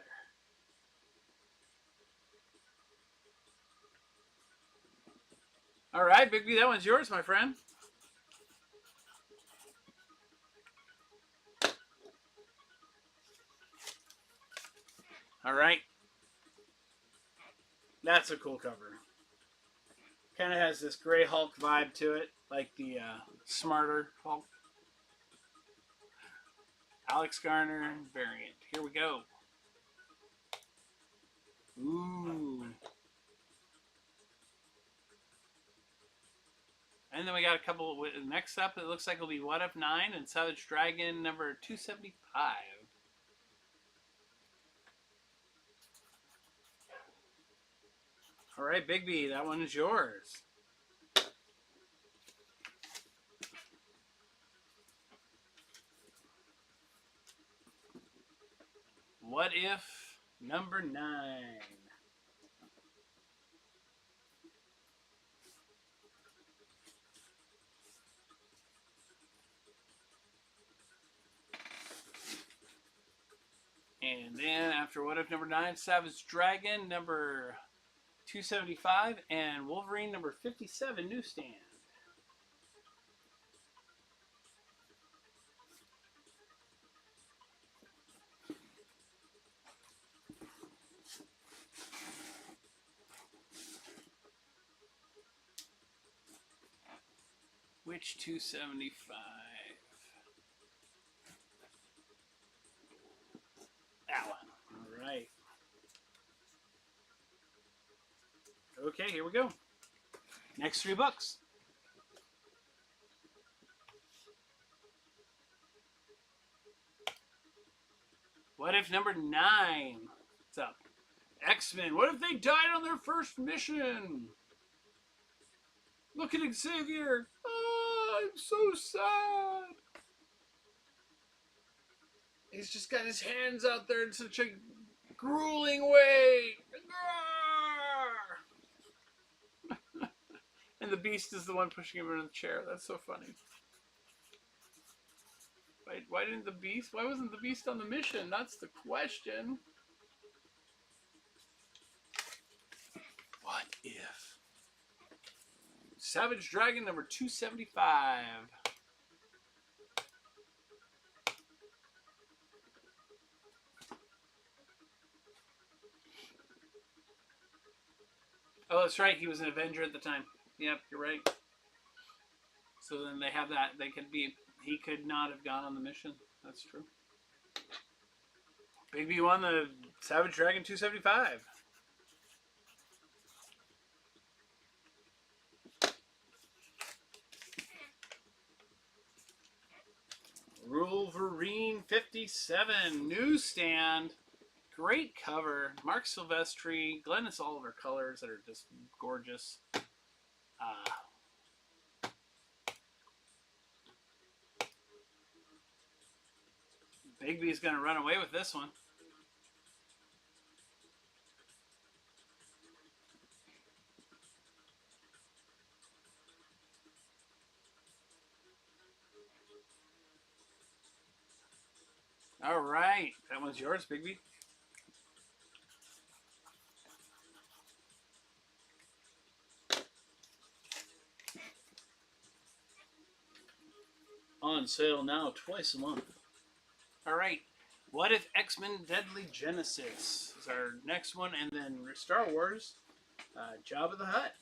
All right, Big B, that one's yours, my friend. All right. That's a cool cover. Kind of has this gray Hulk vibe to it, like the smarter Hulk. Alex Garner variant. Here we go. Ooh. And then we got a couple. Next up, it looks like it'll be What If 9 and Savage Dragon number 275. All right, Big B, that one is yours. What If number 9. And then after What If number 9, Savage Dragon number 275 and Wolverine number 57 newsstand. Which 275? That one. All right. Okay, here we go. Next 3 books. What If number 9? What's up? X-Men. What if they died on their first mission? Look at Xavier. Oh, I'm so sad. He's just got his hands out there in such a grueling way. And the Beast is the one pushing him into the chair. That's so funny. Wait, why wasn't the Beast on the mission? That's the question. What if? Savage Dragon number 275. Oh, that's right. He was an Avenger at the time. Yep, you're right. So then they have that. He could not have gone on the mission. That's true. Big B won the Savage Dragon 275. Wolverine 57 newsstand. Great cover. Mark Silvestri, Glennis Oliver colors that are just gorgeous. Big B's going to run away with this one. All right, that one's yours, Bigby. On sale now, twice a month. All right, what if X-Men Deadly Genesis is our next one, and then Star Wars, Jabba the Hutt.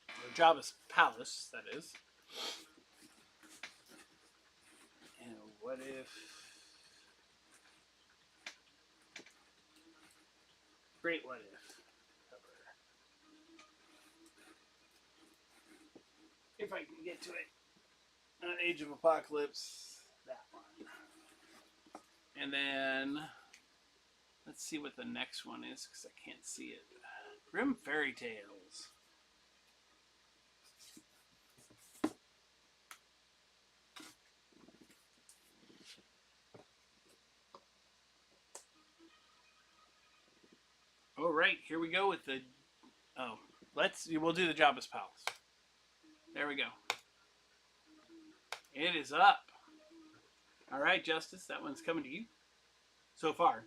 Or Jabba's Palace, that is. And what if... Great What If cover. If I can get to it. Age of Apocalypse, that one. And then, let's see what the next one is, because I can't see it. Grim Fairy Tales. All right, here we go with the... Oh, we'll do the Jabba's Palace. There we go. It is up. All right, Justice, that one's coming to you. So far.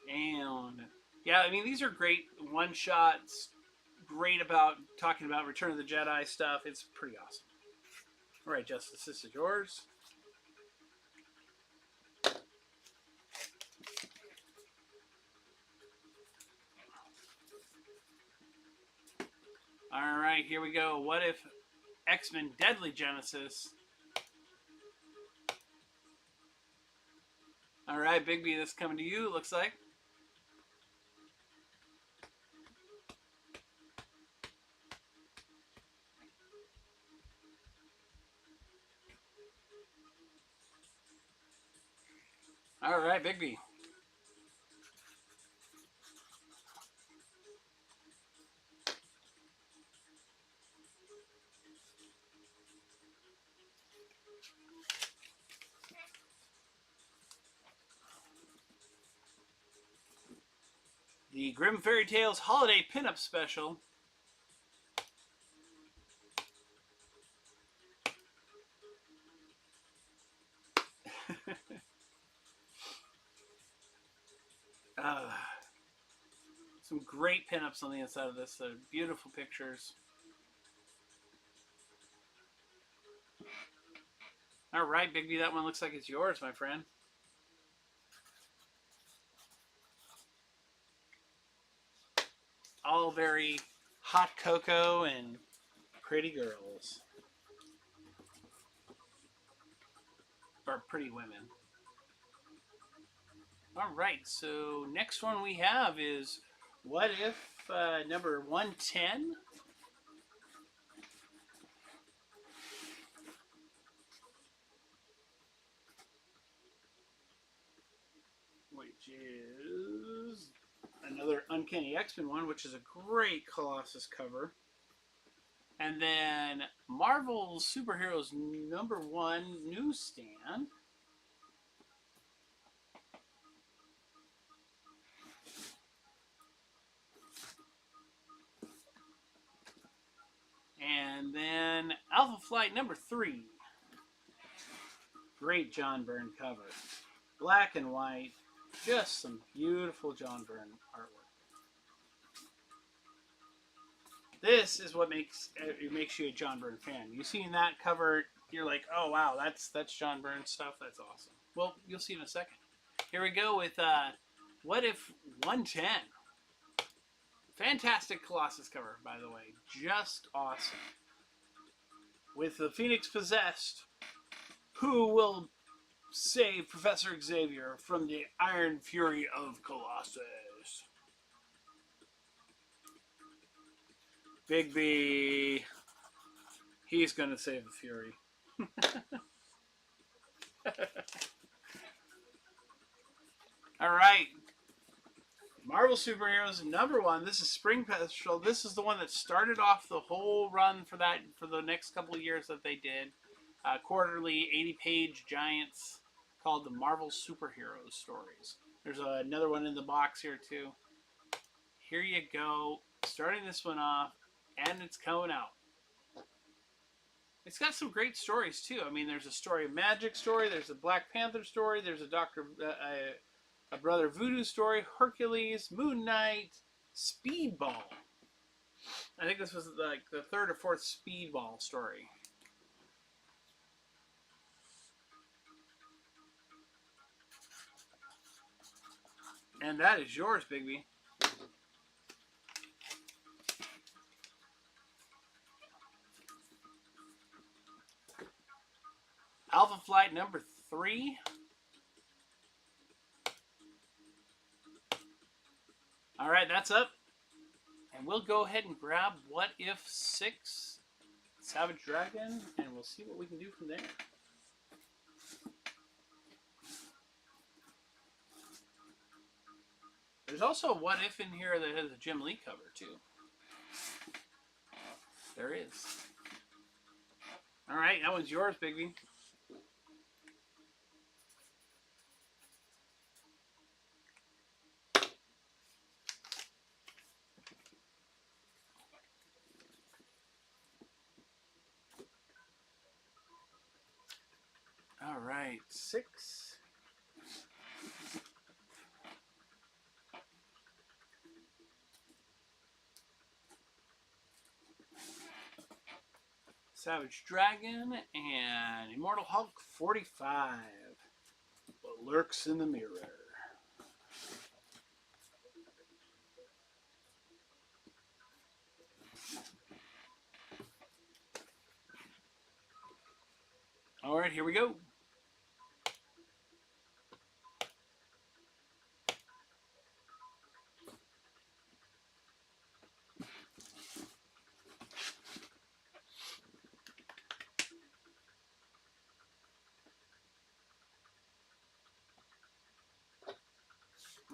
And, yeah, I mean, these are great one-shots. Great about talking about Return of the Jedi stuff. It's pretty awesome. All right, Justice, this is yours. All right, here we go. What if X-Men Deadly Genesis? All right, Bigby, this is coming to you, it looks like. All right, Bigby. The Grim Fairy Tales Holiday Pinup Special. Some great pinups on the inside of this. Beautiful pictures. All right, Bigby, that one looks like it's yours, my friend. All very hot cocoa and pretty girls. Or pretty women. All right, so next one we have is What If number 110. Which is another Uncanny X-Men one, which is a great Colossus cover. And then Marvel Superheroes number 1 newsstand. And then Alpha Flight number 3. Great John Byrne cover. Black and white. Just some beautiful John Byrne artwork. This is what makes you a John Byrne fan. You seen that cover, you're like, oh wow, that's John Byrne stuff. That's awesome. Well, you'll see in a second. Here we go with What If 110. Fantastic Colossus cover, by the way. Just awesome. With the Phoenix possessed, who will save Professor Xavier from the Iron Fury of Colossus? Bigby. He's going to save the Fury. All right. Marvel Superheroes number 1. This is Spring Special. This is the one that started off the whole run for the next couple of years that they did. Quarterly 80-page giants called the Marvel Superheroes stories. There's another one in the box here too. here you go. Starting this one off, and it's coming out. It's got some great stories too. I mean, there's a story of magic story. There's a Black Panther story. There's a Brother Voodoo story. Hercules, Moon Knight, Speedball. I think this was like the third or fourth Speedball story. And that is yours, Bigby. Alpha Flight number 3. All right, that's up. And we'll go ahead and grab What If 6 Savage Dragon, and we'll see what we can do from there. There's also a What If in here that has a Jim Lee cover, too. There is. All right, that one's yours, Bigby. All right, 6. Savage Dragon and Immortal Hulk 45. What lurks in the mirror. All right, here we go.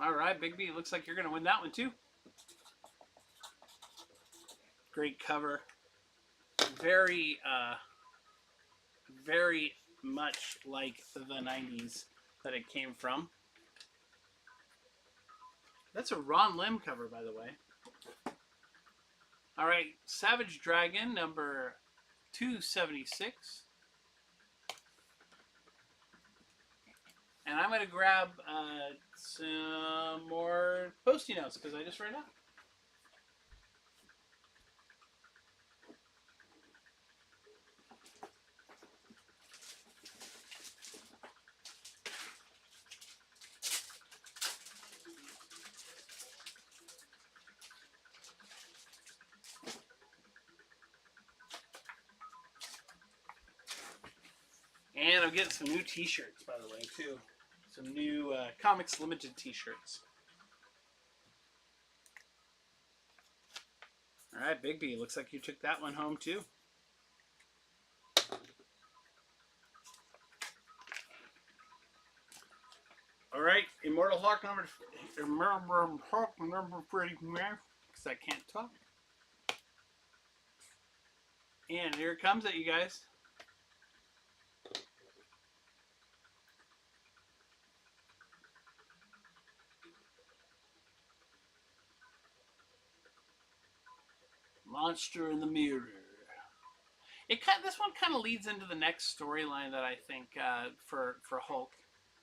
All right, Bigby, it looks like you're going to win that one too. Great cover. Very much like the 90s that it came from. That's a Ron Lim cover, by the way. All right, Savage Dragon, number 276. And I'm going to grab some more Post-it notes because I just ran out. And I'm getting some new t-shirts, by the way, too. Some new Comics Limited t-shirts. All right, Bigby, looks like you took that one home, too. All right, Immortal Hulk number 30, because I can't talk. And here it comes at you guys. Monster in the Mirror. This one kind of leads into the next storyline that I think for Hulk,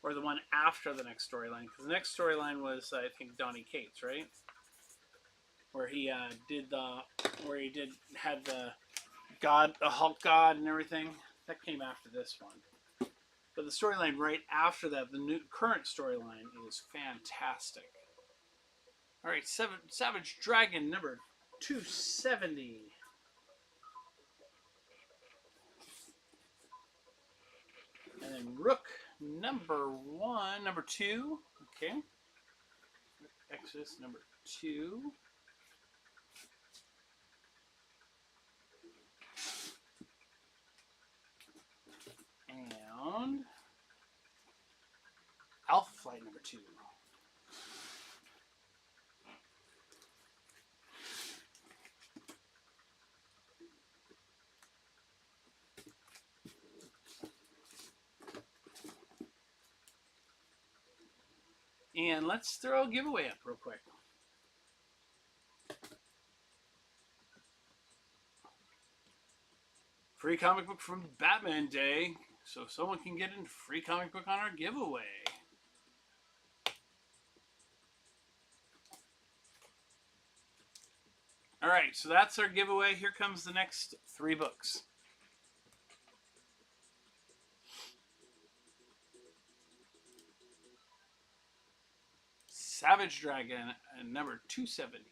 or the one after the next storyline, because the next storyline was I think Donny Cates, right? Where he had the Hulk God and everything. That came after this one. But the storyline right after that, the current storyline, is fantastic. All right, Savage Dragon number 270. And then Rook number 2. Okay. Exodus number 2. And Alpha Flight number 2. And let's throw a giveaway up real quick. free comic book from Batman Day, so someone can get a free comic book on our giveaway. All right, so that's our giveaway. Here comes the next 3 books. Savage Dragon, number 270.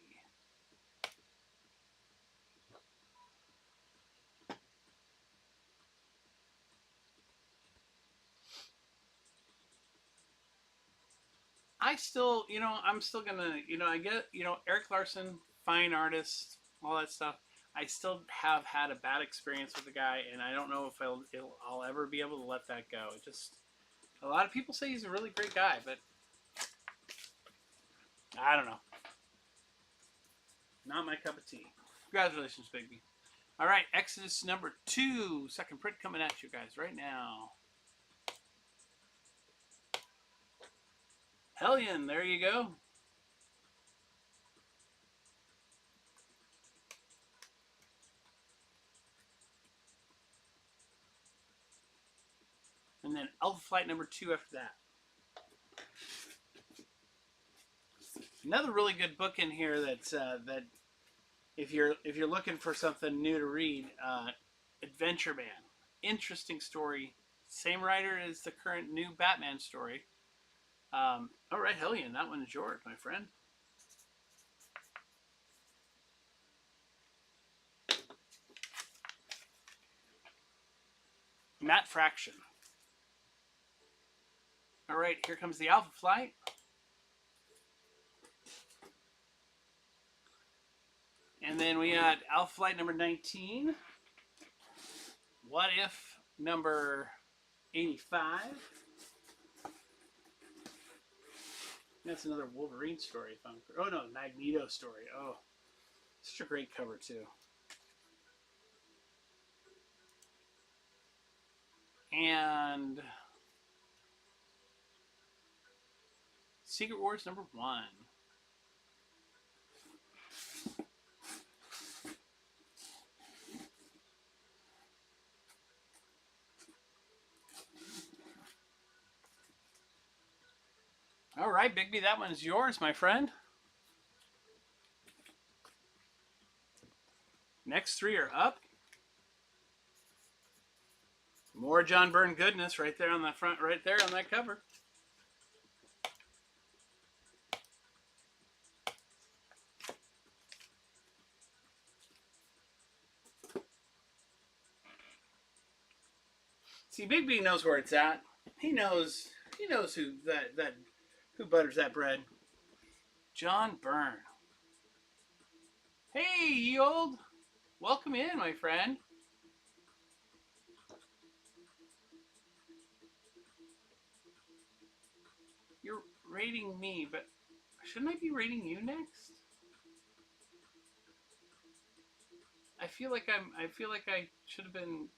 I still, I'm still gonna, I get, Eric Larson, fine artist, all that stuff. I still have had a bad experience with the guy, and I don't know if I'll ever be able to let that go. A lot of people say he's a really great guy, but I don't know. Not my cup of tea. Congratulations, baby. All right, Exodus number 2, second print coming at you guys right now. Hellion, there you go. And then Alpha Flight number 2 after that. Another really good book in here that's that if you're looking for something new to read, Adventure Man. Interesting story. Same writer as the current new Batman story. All right, Hellion, that one is yours, my friend. Matt Fraction. All right, here comes the Alpha Flight. And then we got Alpha Flight number 19. What If number 85. That's another Wolverine story. Oh no, Magneto story. Oh, such a great cover too. And Secret Wars number 1. All right, Bigby, that one is yours, my friend. Next 3 are up. More John Byrne goodness right there on the front, right there on that cover. See, Bigby knows where it's at. He knows who butters that bread. John Byrne. Hey, ye old. Welcome in, my friend. You're rating me, but shouldn't I be rating you next? I feel like I should have been.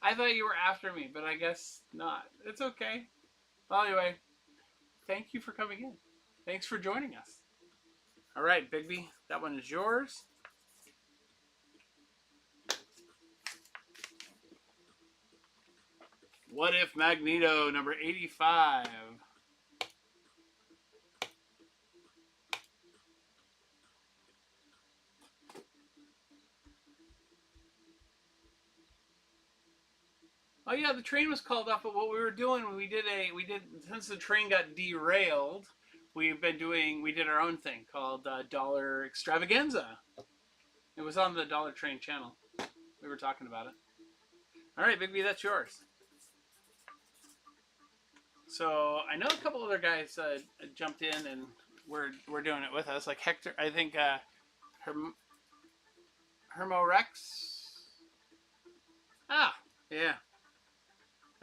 I thought you were after me, but I guess not. It's okay. Well, anyway, thank you for coming in. Thanks for joining us. All right, Bigby, that one is yours. What If Magneto number 85. Oh yeah, the train was called off, but what we were doing, we did since the train got derailed, we did our own thing called Dollar Extravaganza. It was on the Dollar Train channel. We were talking about it. All right, Bigby, that's yours. So I know a couple other guys jumped in and we're doing it with us, like Hector. I think Hermo Rex. Ah, yeah.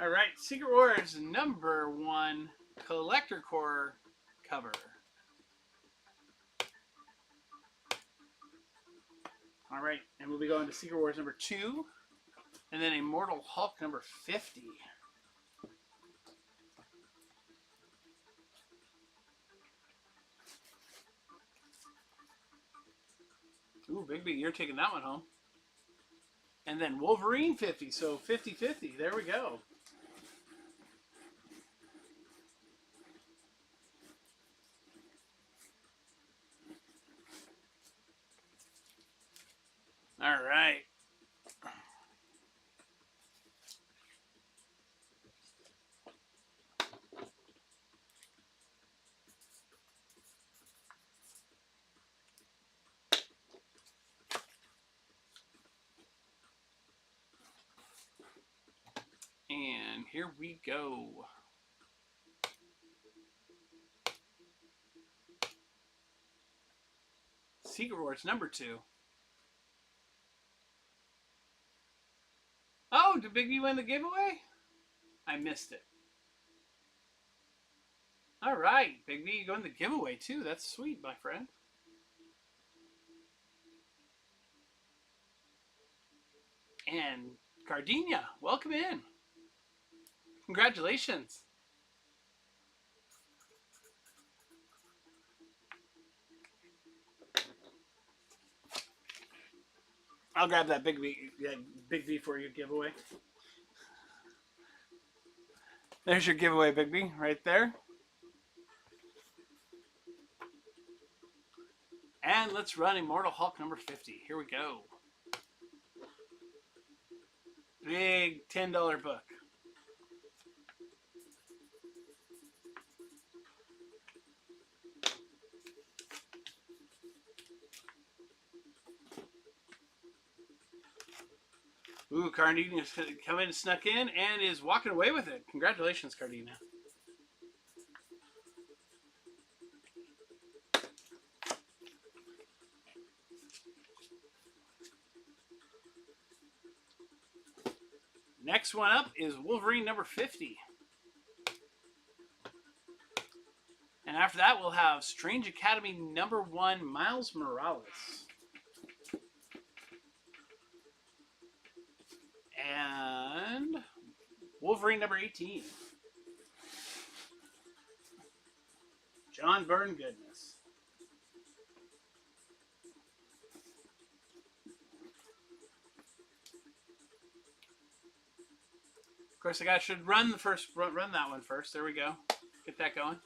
All right, Secret Wars number 1 Collector Core cover. All right, and we'll be going to Secret Wars number 2, and then Immortal Hulk number 50. Ooh, Big B, you're taking that one home. And then Wolverine 50, so 50-50. There we go. All right. And here we go. Secret Wars number 2. Oh, did Big B win the giveaway? I missed it. All right, Big B, you go in the giveaway too. That's sweet, my friend. And Gardenia, welcome in. Congratulations. I'll grab that Big B for you giveaway. There's your giveaway, Big B, right there. And let's run Immortal Hulk number 50. Here we go. Big $10 book. Ooh, Cardina's come in and snuck in and is walking away with it. Congratulations, Cardina. Next one up is Wolverine number 50. And after that, we'll have Strange Academy number 1, Miles Morales. And Wolverine number 18. John Byrne goodness. Of course, I should run that one first. There we go. Get that going.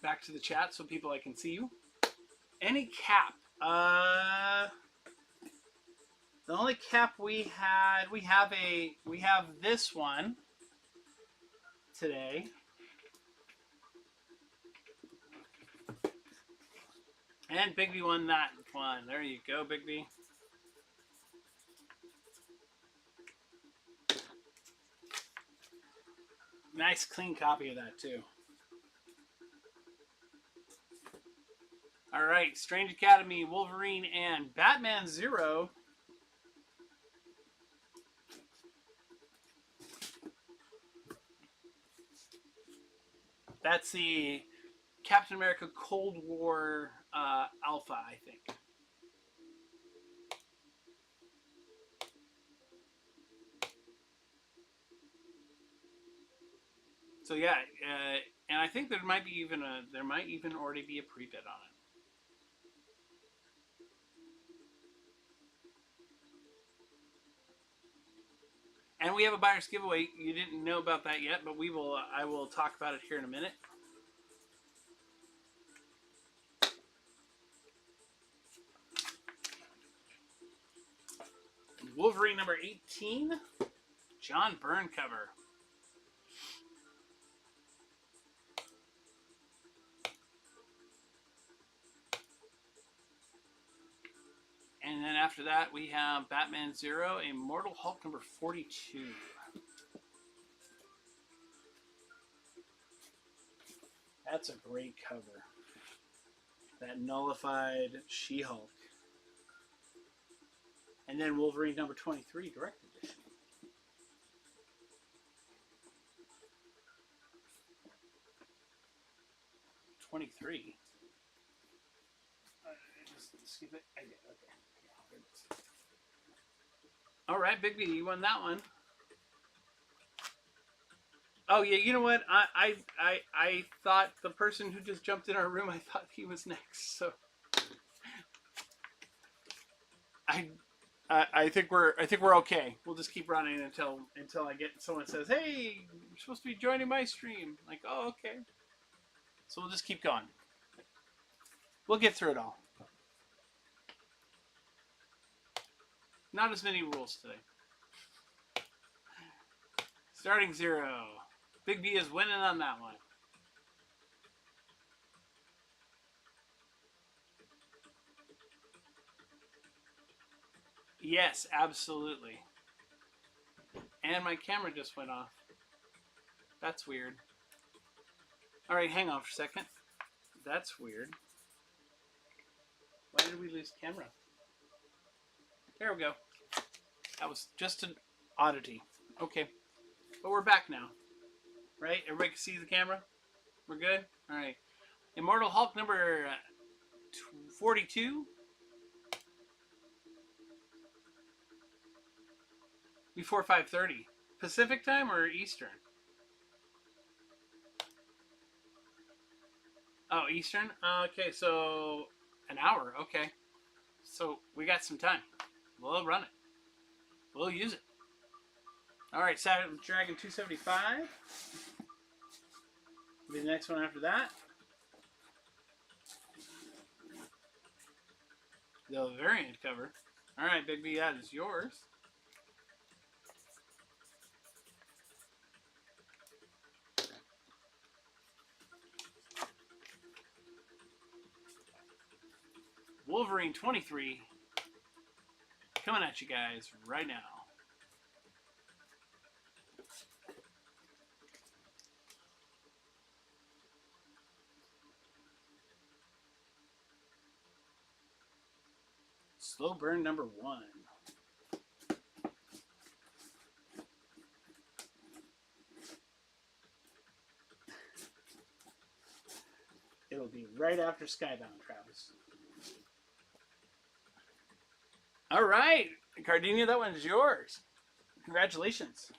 Back to the chat so people I can see you. Any cap? The only cap we have this one today. And Big B won that one. There you go, Big B. Nice clean copy of that too. All right, Strange Academy, Wolverine, and Batman Zero. That's the Captain America Cold War Alpha, I think. So yeah, and I think there might even already be a pre-bid on it. And we have a buyer's giveaway. You didn't know about that yet, but I will talk about it here in a minute. Wolverine number 18, John Byrne cover. And then after that, we have Batman Zero, Immortal Hulk number 42. That's a great cover. That nullified She-Hulk. And then Wolverine number 23, direct edition. '23. Just skip it. I did. Okay. Yeah, all right, Big B, you won that one. Oh yeah, you know what? I thought the person who just jumped in our room, I thought he was next. So I think we're okay. We'll just keep running until I get someone says, "Hey, you're supposed to be joining my stream." Like, oh, okay. So we'll just keep going. We'll get through it all. Not as many rules today. Starting 0. Big B is winning on that one. Yes, absolutely. And my camera just went off. That's weird. All right, hang on for a second. That's weird. Why did we lose camera? There we go. That was just an oddity. Okay. But we're back now. Right? Everybody can see the camera? We're good? All right. Immortal Hulk number 42. Before 5:30. Pacific time or Eastern? Oh, Eastern? Okay, so an hour. Okay. So we got some time. We'll run it. We'll use it. All right, Savage Dragon 275. Be the next one after that. The variant cover. All right, Big B, that is yours. Wolverine 23. Coming at you guys right now. Slow burn number 1. It'll be right after Skybound, Travis. All right, Cardinia, that one's yours. Congratulations.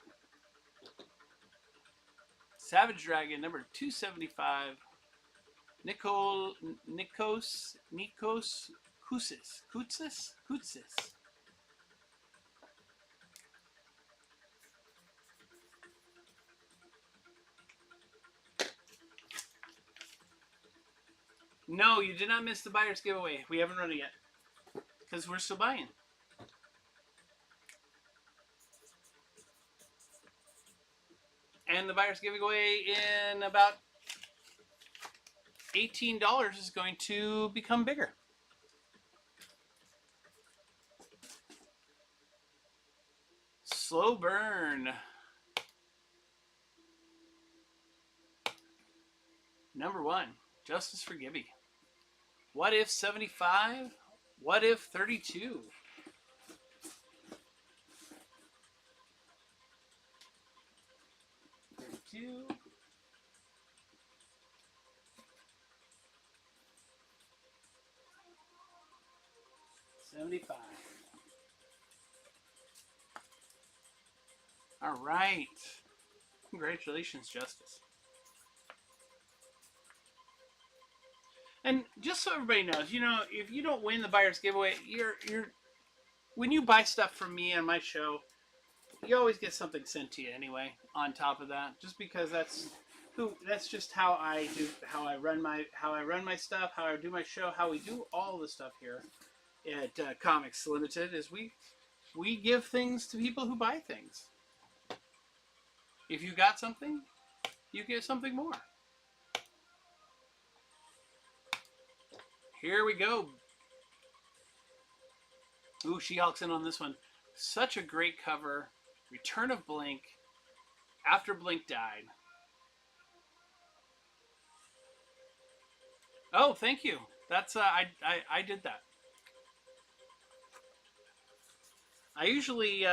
Savage Dragon number 275. Nikos Koutsis. No, you did not miss the buyer's giveaway. We haven't run it yet because we're still buying. And the buyer's giveaway in about $18 is going to become bigger. Slow burn. Number 1, Justice for Gibby. What if 75? What if 32? $32. $75. All right. Congratulations, Justice. And just so everybody knows, you know, if you don't win the buyer's giveaway, you're when you buy stuff from me on my show, you always get something sent to you anyway. On top of that, just because that's just how I run my stuff, how I do my show, how we do all the stuff here at Comics Limited is we give things to people who buy things. If you got something, you get something more. Here we go. Ooh, She-Hulk's in on this one. Such a great cover. Return of Blink. After Blink died. Oh, thank you. That's I did that. I usually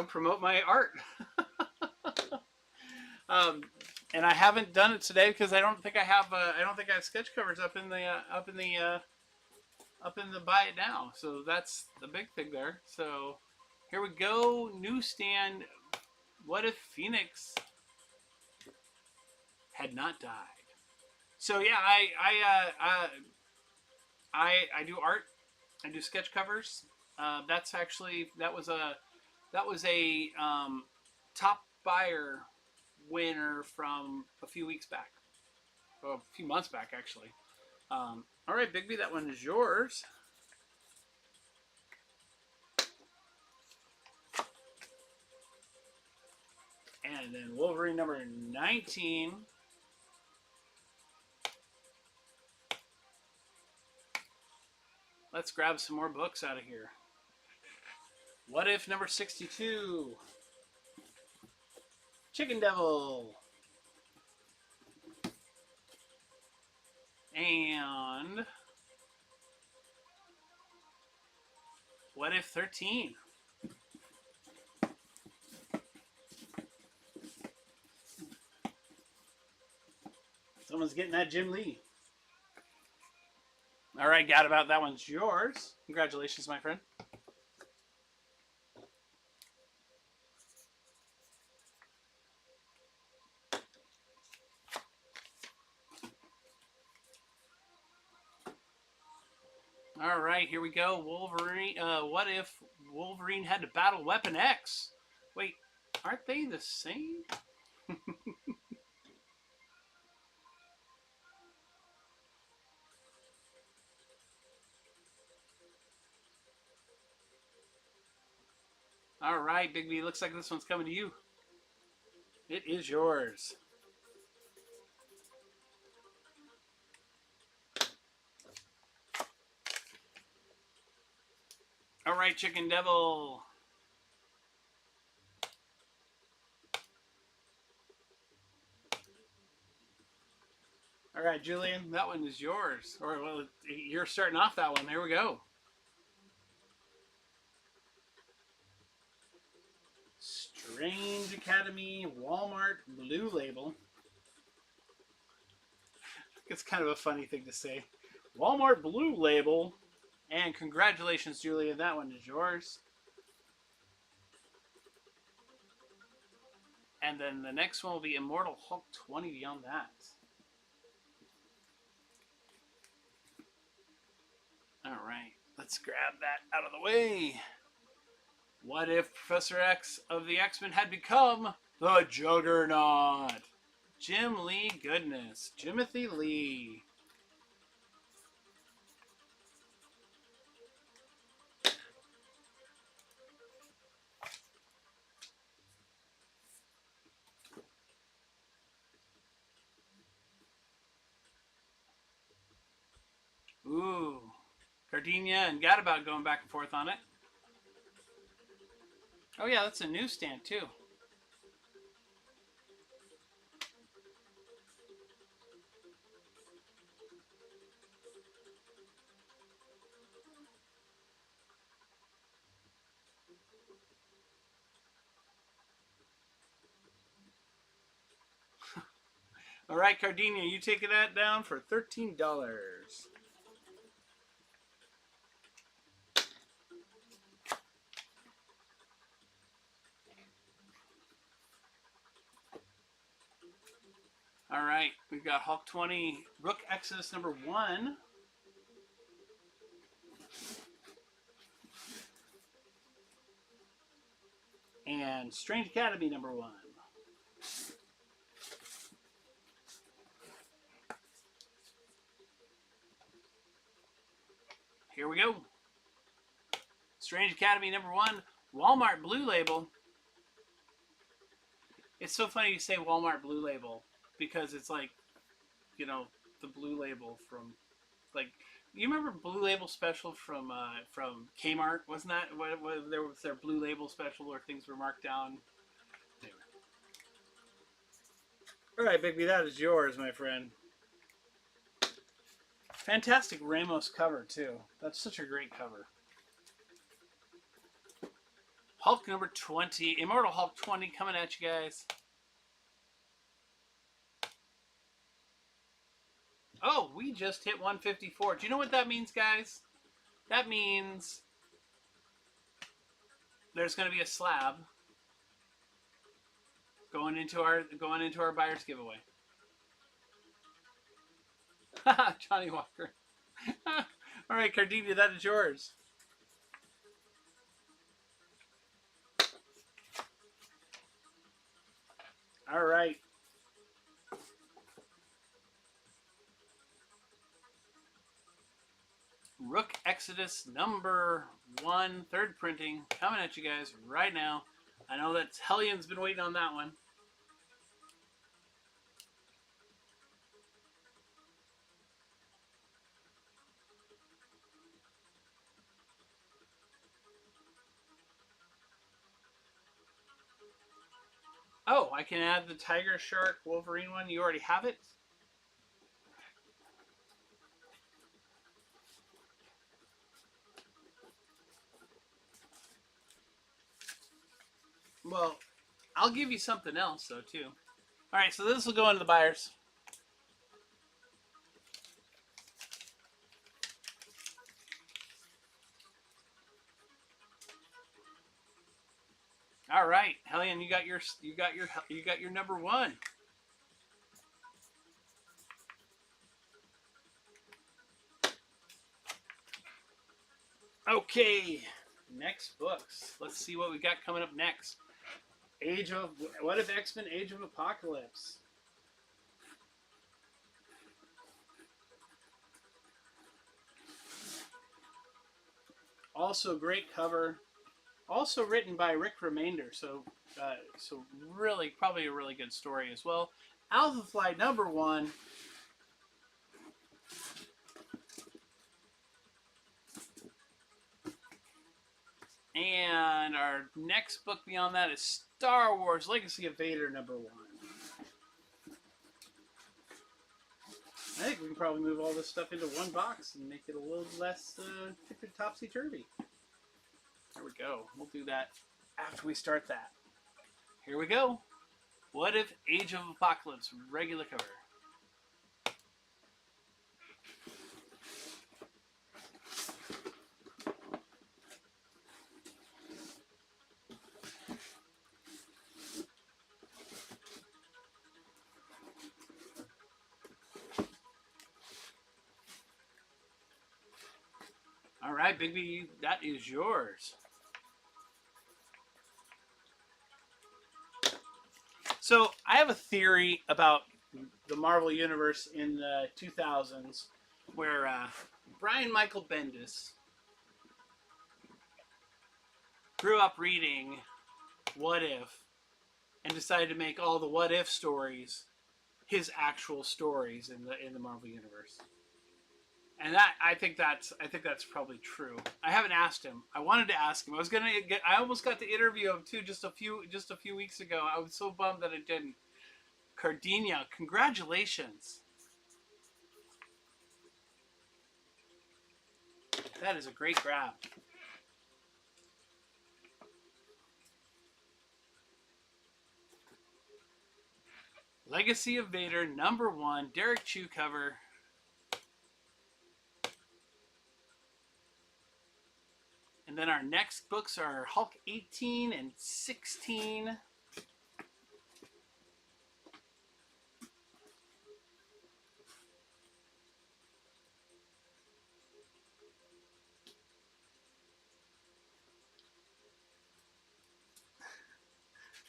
promote my art. And I haven't done it today because I don't think I have sketch covers up in the buy it now. So that's the big thing there. So here we go. Newsstand. What if Phoenix had not died? So yeah, I do art. I do sketch covers. That was a top buyer winner from a few weeks back, well, a few months back actually. All right, Bigby, that one is yours. And then Wolverine number 19. Let's grab some more books out of here. What If number 62. Chicken Devil. And What If 13. Someone's getting that Jim Lee. All right, Gadabout, that one's yours. Congratulations, my friend. All right, here we go. Wolverine. What if Wolverine had to battle Weapon X? Wait, aren't they the same? All right, Bigby. Looks like this one's coming to you. It is yours. All right, Chicken Devil. All right, Julian, that one is yours. Or, well, you're starting off that one. There we go. Strange Academy Walmart Blue Label. It's kind of a funny thing to say. Walmart Blue Label. And congratulations, Julian. That one is yours. And then the next one will be Immortal Hulk 20 beyond that. All right, let's grab that out of the way. What if Professor X of the X-Men had become the Juggernaut? Jim Lee goodness. Jimothy Lee. Ooh. Gardenia and Gadabout going back and forth on it. Oh yeah, that's a newsstand too. All right, Gardenia, you taking that down for $13. All right, we've got Hulk 20, Rook Exodus number 1. And Strange Academy number 1. Here we go. Strange Academy number 1, Walmart Blue Label. It's so funny you say Walmart Blue Label because it's like, you know, the Blue Label from, like, you remember Blue Label special from Kmart? Wasn't that what there was their Blue Label special where things were marked down? Anyway. All right, Bigby, that is yours, my friend. Fantastic Ramos cover too. That's such a great cover. Hulk number 20, Immortal Hulk 20 coming at you guys. Oh, we just hit 154. Do you know what that means, guys? That means there's going to be a slab going into our buyer's giveaway. Johnny Walker. All right, Cardivia, that is yours. All right. Rook Exodus #1, third printing, coming at you guys right now. I know that Hellion's been waiting on that one. Oh, I can add the Tiger, Shark, Wolverine one. You already have it? Well, I'll give you something else, though, too. All right, so this will go into the buyers. All right, Hellion, you got your #1. Okay, next books. Let's see what we got coming up next. What if X-Men Age of Apocalypse? Also great cover. Also written by Rick Remainder, so really probably a really good story as well. Alpha Flight #1. And our next book beyond that is Star Wars Legacy of Vader #1. I think we can probably move all this stuff into one box and make it a little less topsy-turvy. There we go. We'll do that after we start that. Here we go. What if Age of Apocalypse, regular cover. All right, Bigby, that is yours. So I have a theory about the Marvel Universe in the 2000s where Brian Michael Bendis grew up reading What If and decided to make all the What If stories his actual stories in the Marvel Universe. And that I think that's probably true. I haven't asked him. I wanted to ask him. I almost got to interview him too just a few weeks ago. I was so bummed that I didn't. Cardinia, congratulations. That is a great grab. Legacy of Vader #1, Derek Chew cover. And then our next books are Hulk 18 and 16.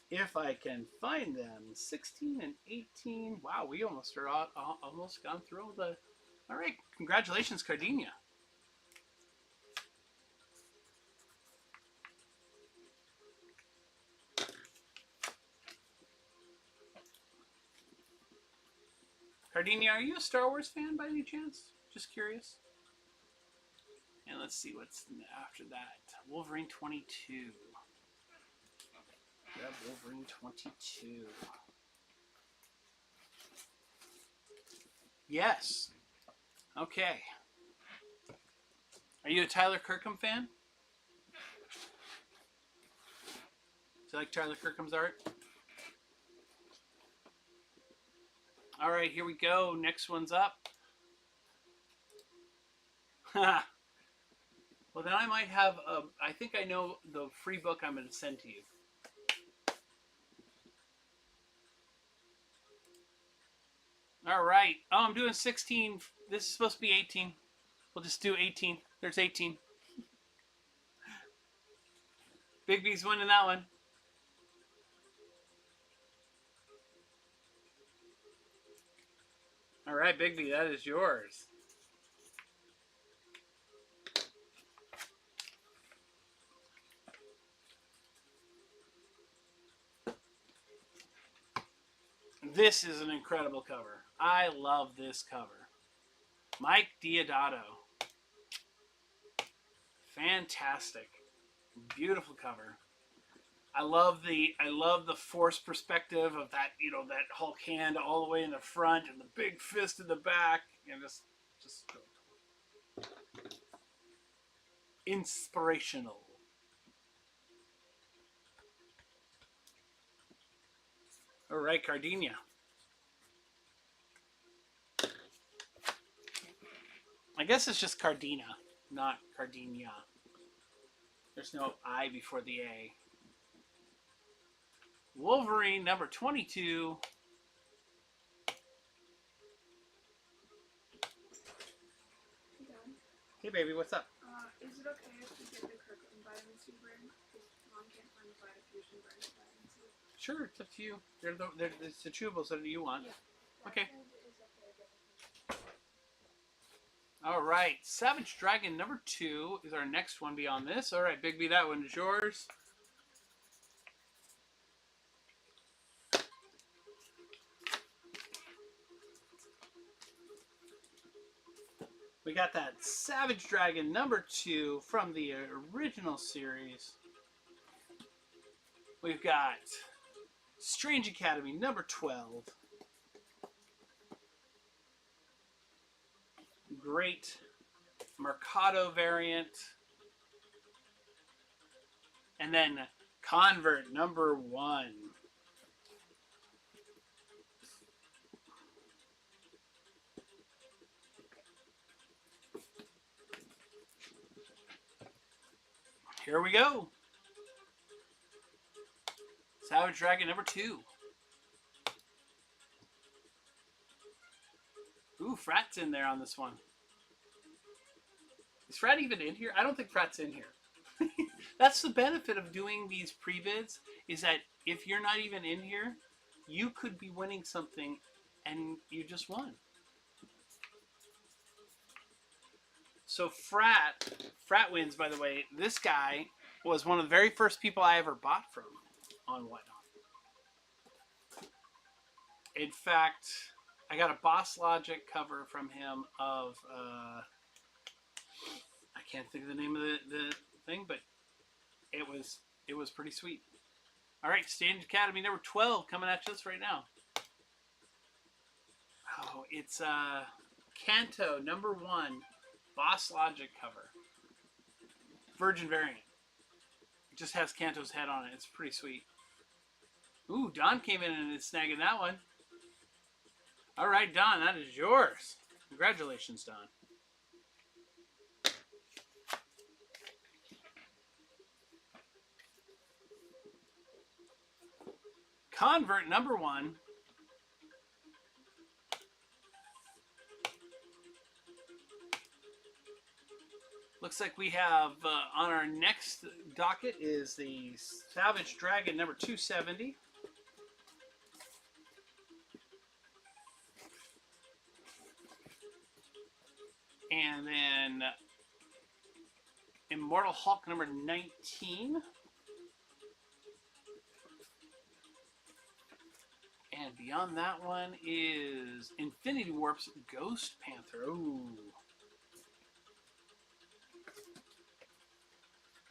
If I can find them, 16 and 18. Wow, we almost gone through the. All right, congratulations, Cardinia. Cardinia, are you a Star Wars fan by any chance? Just curious. And let's see what's after that. Wolverine 22. Grab Wolverine 22. Yes. Okay. Are you a Tyler Kirkham fan? Do you like Tyler Kirkham's art? All right, here we go. Next one's up. Well, then I might have I think I know the free book I'm going to send to you. All right. Oh, I'm doing 16. This is supposed to be 18. We'll just do 18. There's 18. Big B's winning that one. All right, Big B, that is yours. This is an incredible cover. I love this cover. Mike Diodato. Fantastic. Beautiful cover. I love the force perspective of that, that Hulk hand all the way in the front and the big fist in the back, and just inspirational. All right, Gardenia. I guess it's just Cardina, not Cardinia. There's no I before the A. Wolverine number 22. Hey, baby, what's up? Is it okay if we get the Kirkland vitamin C brand? Because Mom can't find the Vitafusion brand of vitamin C. Sure, it's up to you. It's the chewables that you want. Yeah. Okay. All right, Savage Dragon number 2 is our next one beyond this. All right, Big B, that one is yours. We got that Savage Dragon number 2 from the original series. We've got Strange Academy number 12. Great Mercado variant. And then Convert number 1. Here we go. Savage Dragon number 2. Ooh, Frat's in there on this one. Is Frat even in here? I don't think Frat's in here. That's the benefit of doing these pre-bids, is that if you're not even in here, you could be winning something and you just won. So Frat wins, by the way. This guy was one of the very first people I ever bought from on Whatnot. In fact, I got a Boss Logic cover from him of, I can't think of the name of the thing, but it was pretty sweet. All right, Strange Academy number 12 coming at us right now. Oh, it's Kanto number 1 Boss Logic cover. Virgin variant. It just has Kanto's head on it. It's pretty sweet. Ooh, Don came in and is snagging that one. All right, Don, that is yours. Congratulations, Don. Convert number 1. Looks like we have on our next docket is the Savage Dragon number 270. And then Immortal Hulk number 19. And beyond that one is Infinity Warp's Ghost Panther. Ooh.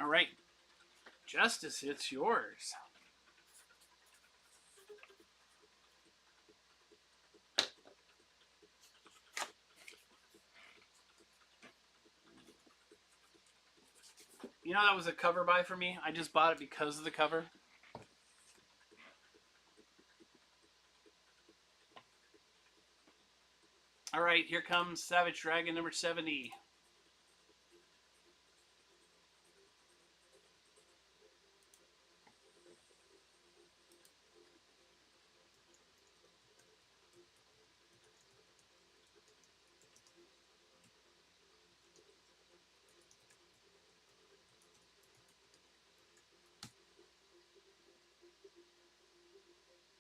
All right. Justice, it's yours. You know, that was a cover buy for me. I just bought it because of the cover. All right, here comes Savage Dragon number 70.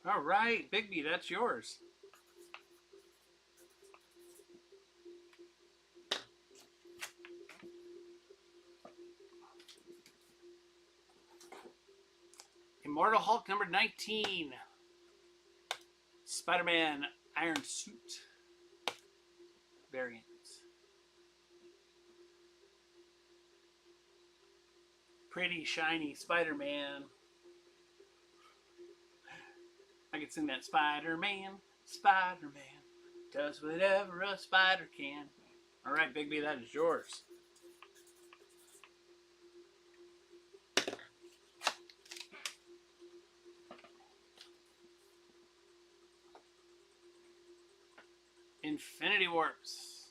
All right, Bigby, that's yours. Immortal Hulk number 19. Spider-Man Iron Suit variant. Pretty shiny Spider-Man. I can sing that. Spider-Man, Spider-Man does whatever a spider can. All right, Bigby, that is yours. Infinity Warps.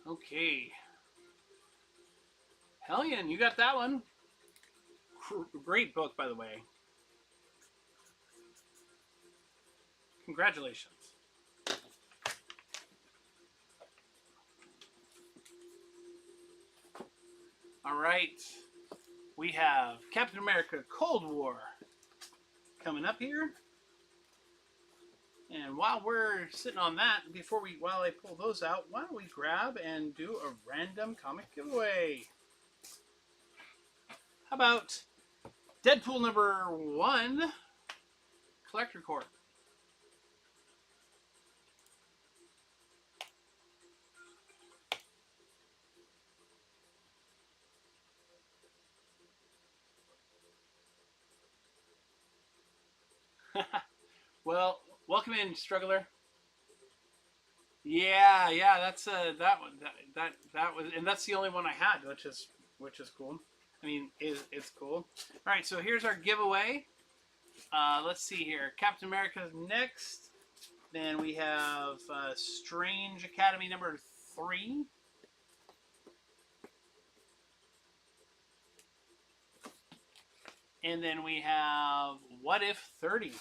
Okay. Hellion, you got that one. Great book, by the way. Congratulations. All right. We have Captain America Cold War coming up here. And while we're sitting on that, while I pull those out, why don't we grab and do a random comic giveaway? How about Deadpool number 1, Collector Corp? Well, welcome in, struggler. Yeah, that's that one. That was, and that's the only one I had, which is cool. I mean, it's cool. All right, so here's our giveaway. Let's see here. Captain America's next. Then we have Strange Academy number 3. And then we have What If 30.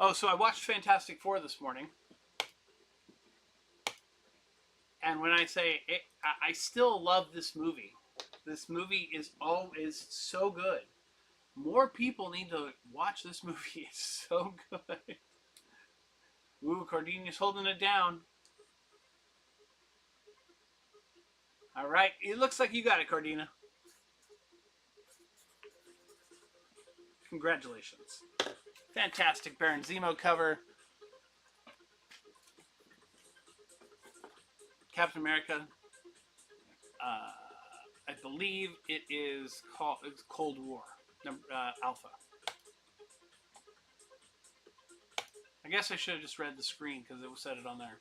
Oh, so I watched Fantastic Four this morning. And when I say it, I still love this movie. This movie is so good. More people need to watch this movie. It's so good. Ooh, Cardini's holding it down. All right, it looks like you got it, Cardina. Congratulations. Fantastic Baron Zemo cover. Captain America. I believe it's Cold War. Alpha. I guess I should have just read the screen because it said it on there.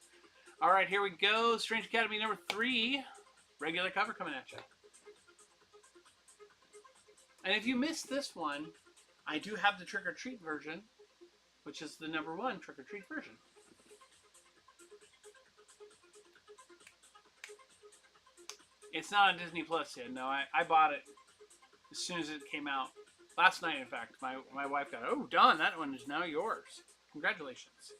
All right, here we go. Strange Academy number 3. Regular cover coming at you. And if you missed this one, I do have the Trick or Treat version, which is the number 1 Trick or Treat version. It's not on Disney Plus yet. No, I bought it as soon as it came out. Last night, in fact, my wife got it. Oh, Don, that one is now yours. Congratulations.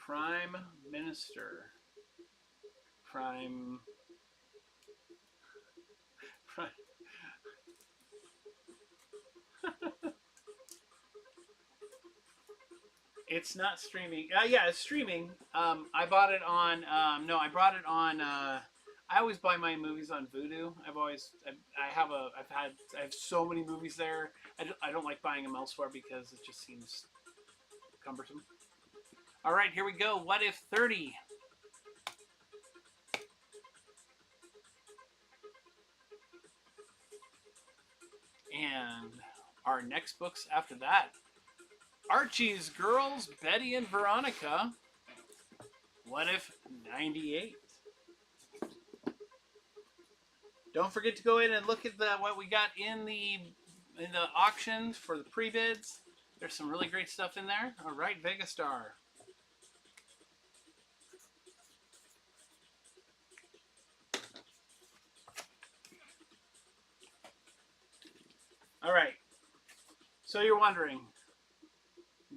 Prime Minister. Prime. It's not streaming. Yeah, it's streaming. I bought it on. No, I bought it on. I always buy my movies on Vudu. I have so many movies there. I don't like buying them elsewhere because it just seems cumbersome. All right, here we go. What If 30? And our next books after that. Archie's Girls, Betty and Veronica. What If 98? Don't forget to go in and look at what we got in the auctions for the pre-bids. There's some really great stuff in there. All right, Vegastar. All right. So you're wondering,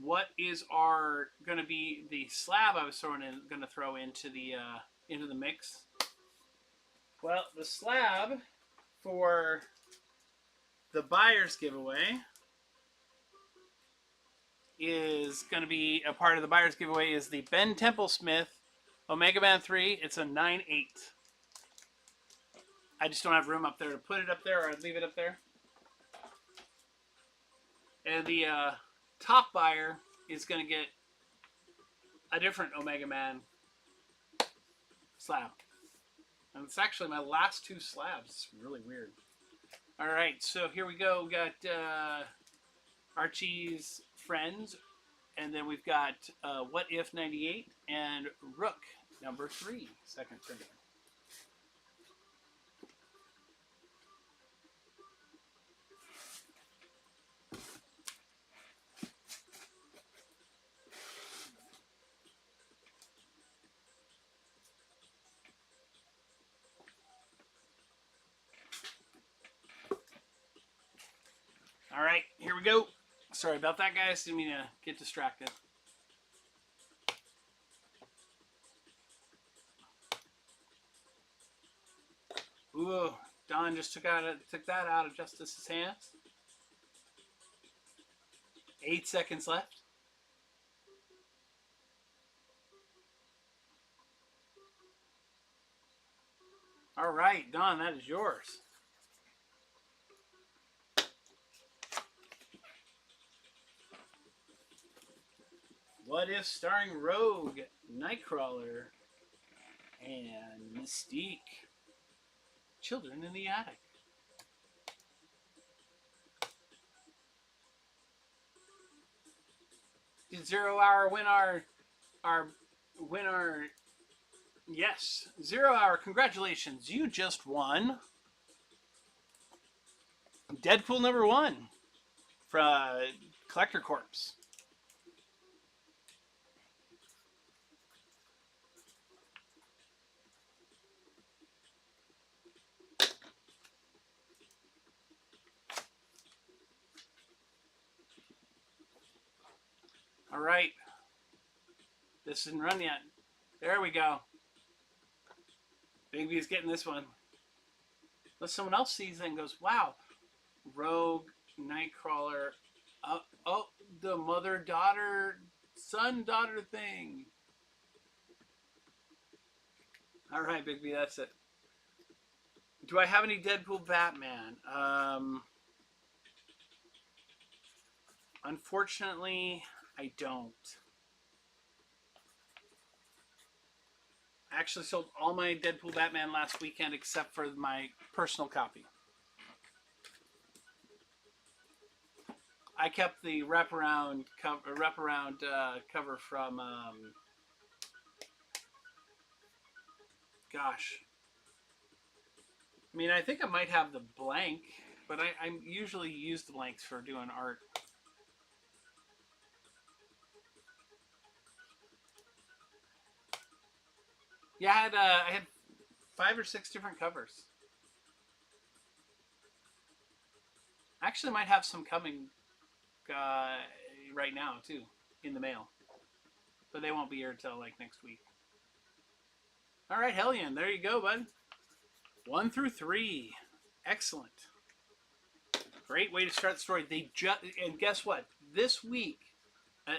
what is our going to be the slab I was going to throw into the mix? Well, the slab for the buyer's giveaway is going to be a part of the buyer's giveaway is the Ben Templesmith Omega Man 3. It's a 9/8. I just don't have room up there to put it up there, or I'd leave it up there. And the top buyer is going to get a different Omega Man slab. And it's actually my last two slabs. It's really weird. All right, so here we go. We got Archie's Friends, and then we've got What If 98 and Rook number 3, second printing. All right, here we go. Sorry about that, guys. Didn't mean to get distracted. Ooh, Don just took that out of Justice's hands. 8 seconds left. All right, Don, that is yours. What If starring Rogue, Nightcrawler, and Mystique. Children in the Attic. Did 0 Hour win our yes, 0 Hour, congratulations. You just won Deadpool number 1 from Collector Corps. All right. This isn't run yet. There we go. Big B's getting this one. Unless someone else sees it and goes, wow, Rogue, Nightcrawler, oh, the mother-daughter, son-daughter thing. All right, Big B, that's it. Do I have any Deadpool Batman? Unfortunately, I don't. I actually sold all my Deadpool Batman last weekend except for my personal copy. I kept the wraparound cover from gosh. I mean, I think I might have the blank, but I usually use the blanks for doing art. Yeah, I had 5 or 6 different covers. I actually might have some coming right now too in the mail, but they won't be here until like next week. All right, Hellion, there you go, bud. 1 through 3, excellent. Great way to start the story. And guess what? This week,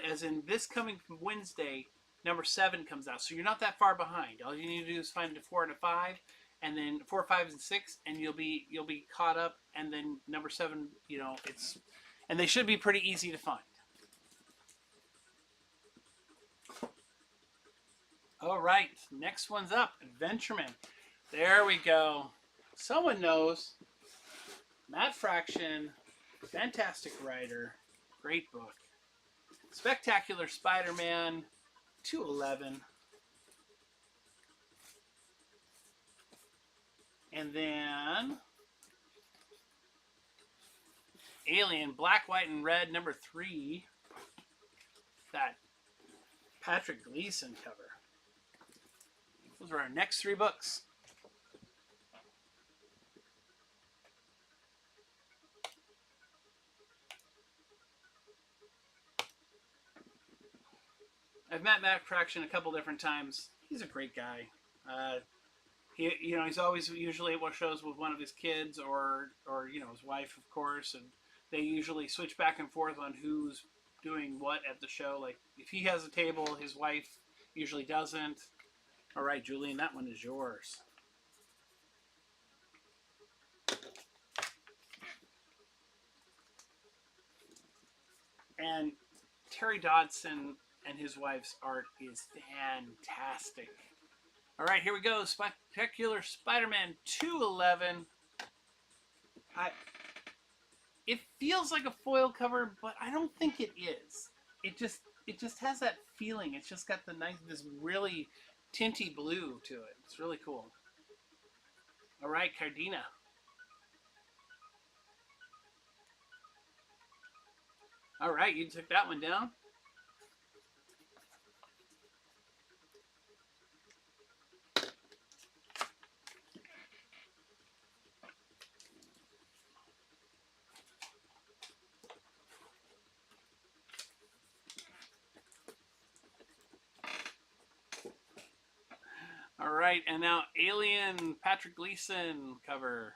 as in this coming Wednesday, number 7 comes out. So you're not that far behind. All you need to do is find a 4 and a 5, and then 4, 5, and 6, and you'll be caught up. And then number 7, and they should be pretty easy to find. All right, next one's up, Adventureman. There we go. Someone knows. Matt Fraction, fantastic writer, great book. Spectacular Spider-Man, 211. And then Alien, Black, White, and Red, number 3. That Patrick Gleason cover. Those are our next 3 books. I've met Matt Fraction a couple different times. He's a great guy. He's always usually at shows with one of his kids or his wife, of course, and they usually switch back and forth on who's doing what at the show. Like if he has a table, his wife usually doesn't. All right, Julian, that one is yours. And Terry Dodson and his wife's art is fantastic. All right, here we go. Spectacular Spider-Man 211. It feels like a foil cover, but I don't think it is. It just has that feeling. It's just got this really tinty blue to it. It's really cool. All right, Cardina. All right, you took that one down. All right, and now Alien Patrick Gleason cover.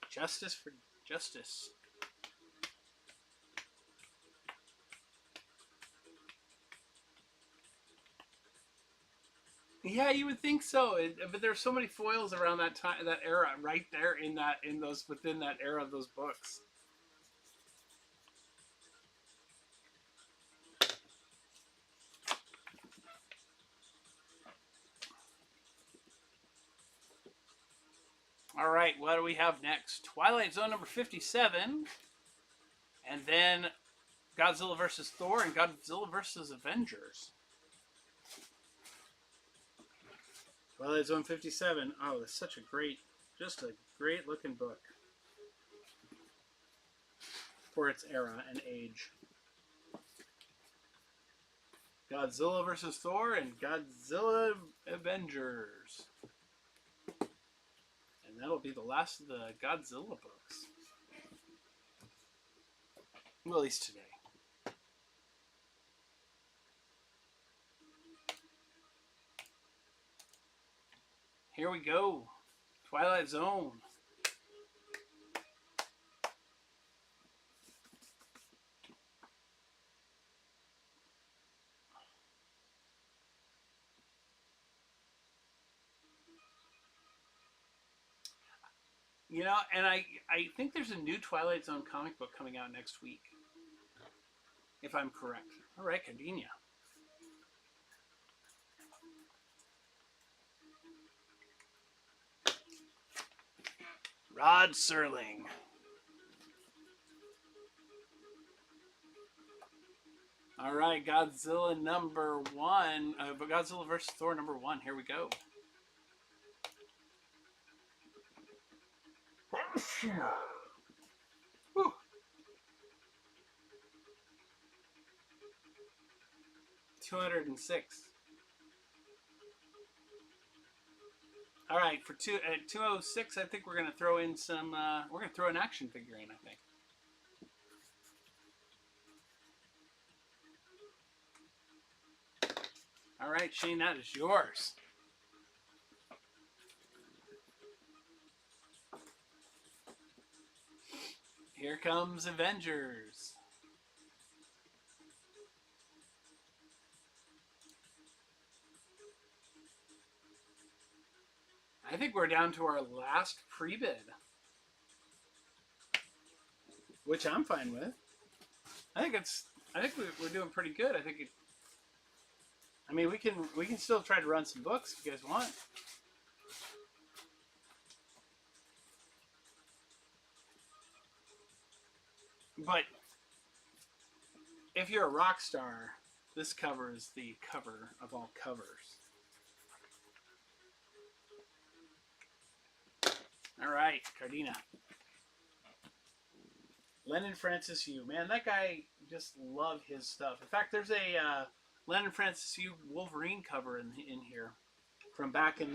Justice for Justice. Yeah, you would think so, but there's so many foils around that time, that era, right there within that era of those books. All right, what do we have next? Twilight Zone number 57, and then Godzilla vs. Thor and Godzilla vs. Avengers. Twilight Zone 57. Oh, it's such a great looking book for its era and age. Godzilla vs. Thor and Godzilla Avengers. And that'll be the last of the Godzilla books. Well, at least today. Here we go. Twilight Zone. You know, and I think there's a new Twilight Zone comic book coming out next week. If I'm correct. All right, Cardinia. Rod Serling. All right, Godzilla number 1. Godzilla vs. Thor number 1. Here we go. Whew. 206. All right, for 206, I think we're gonna throw in some. We're gonna throw an action figure in. I think. All right, Shane, that is yours. Here comes Avengers. I think we're down to our last pre-bid, which I'm fine with. I think we're doing pretty good. I mean, we can still try to run some books if you guys want. But if you're a rock star, this cover is the cover of all covers. All right, Cardina. Lennon Francis Yu. Man, that guy, just love his stuff. In fact, there's a Lennon Francis Yu Wolverine cover in here from back in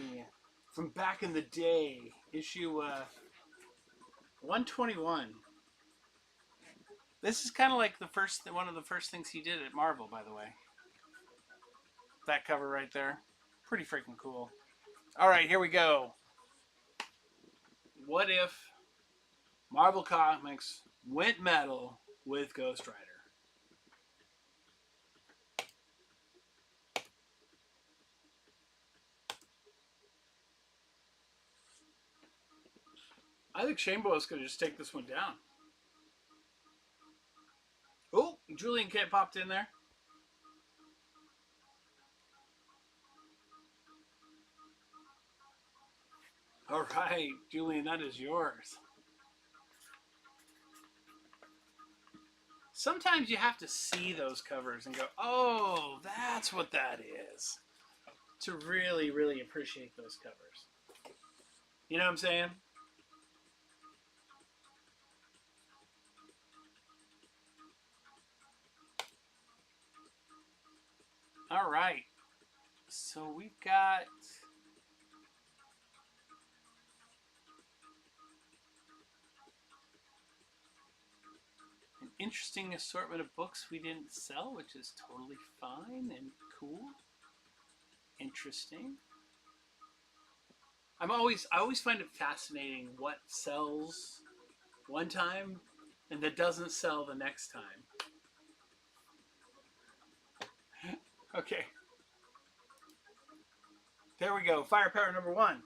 the day, issue 121. This is kind of like one of the first things he did at Marvel, by the way. That cover right there, pretty freaking cool. All right, here we go. What if Marvel Comics went metal with Ghost Rider? I think Shane Boyle's going to just take this one down. Oh, Julian Kent popped in there. All right, Julian, that is yours. Sometimes you have to see those covers and go, oh, that's what that is, to really, really appreciate those covers. You know what I'm saying? All right. So we've got an interesting assortment of books we didn't sell, which is totally fine and cool. Interesting. I always find it fascinating what sells one time and that doesn't sell the next time. Okay. There we go. Firepower number 1.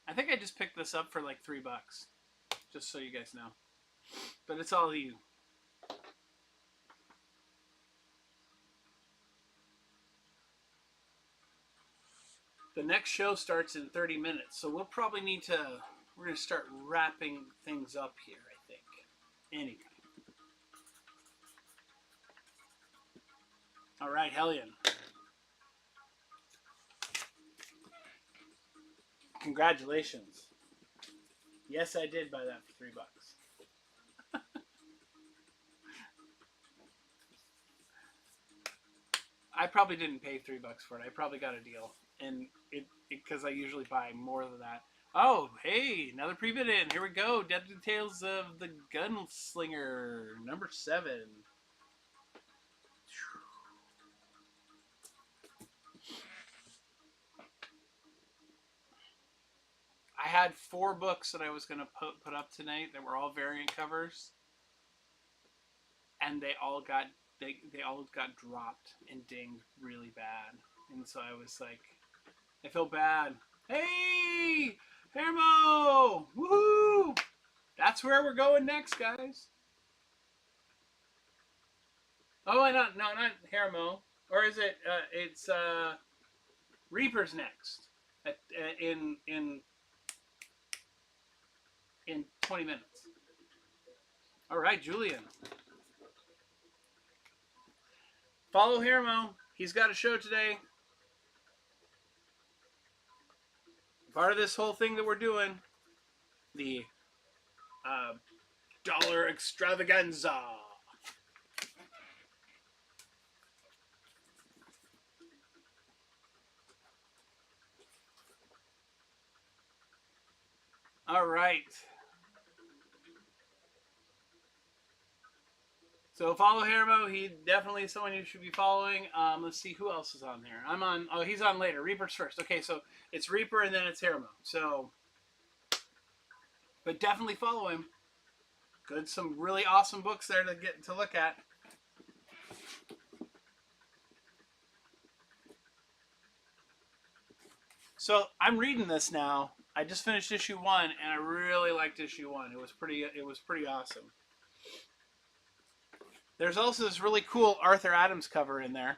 I think I just picked this up for like $3, just so you guys know. But it's all you. The next show starts in 30 minutes, so we'll probably need to. We're going to start wrapping things up here, I think. Anyway. All right, Hellion. Congratulations. Yes, I did buy that for $3. I probably didn't pay $3 for it. I probably got a deal, and it because I usually buy more than that. Oh, hey, another pre-bid in. Here we go. Deadly Tales of the Gunslinger, number 7. I had 4 books that I was going to put up tonight that were all variant covers, and they all got dropped and dinged really bad, and so I was like, I feel bad. Hey, Hermo, woohoo! That's where we're going next, guys. Oh, not Hermo, or is it? It's Reaper's next in 20 minutes. All right, Julian. Follow Hermo. He's got a show today. Part of this whole thing that we're doing, the dollar extravaganza. All right. So follow Hermo. He definitely is someone you should be following. Let's see who else is on there. I'm on. Oh, he's on later. Reaper's first. Okay, so it's Reaper and then it's Hermo. So, but definitely follow him. Good, some really awesome books there to get to look at. So I'm reading this now. I just finished issue 1, and I really liked issue 1. It was pretty awesome. There's also this really cool Arthur Adams cover in there.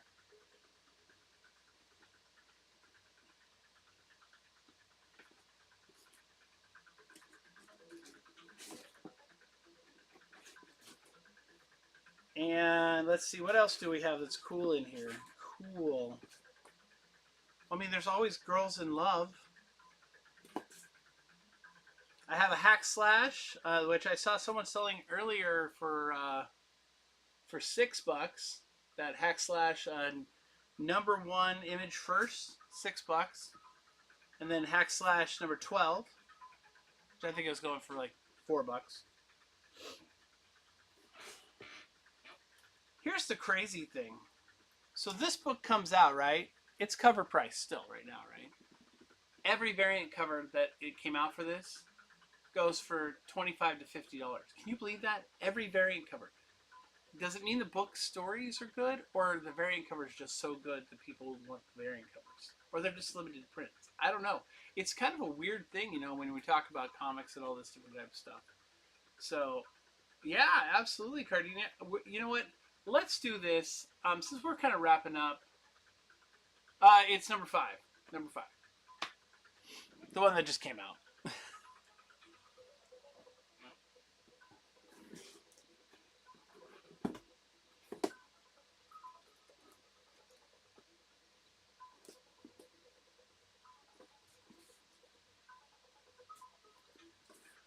And let's see, what else do we have that's cool in here? Cool. I mean, there's always Girls in Love. I have a hack slash, which I saw someone selling earlier for $6. That hack slash number 1 image first, $6, and then hack slash number 12, which I think I was going for like $4. Here's the crazy thing. So this book comes out, right? It's cover price still right now, right? Every variant cover that it came out for this goes for $25 to $50. Can you believe that? Every variant cover. Does it mean the book stories are good, or the variant cover is just so good that people want the variant covers, or they're just limited prints? I don't know. It's kind of a weird thing, you know, when we talk about comics and all this different type of stuff. So, yeah, absolutely, Cardina. You know what? Let's do this. Since we're kind of wrapping up, it's number 5. Number 5, the one that just came out.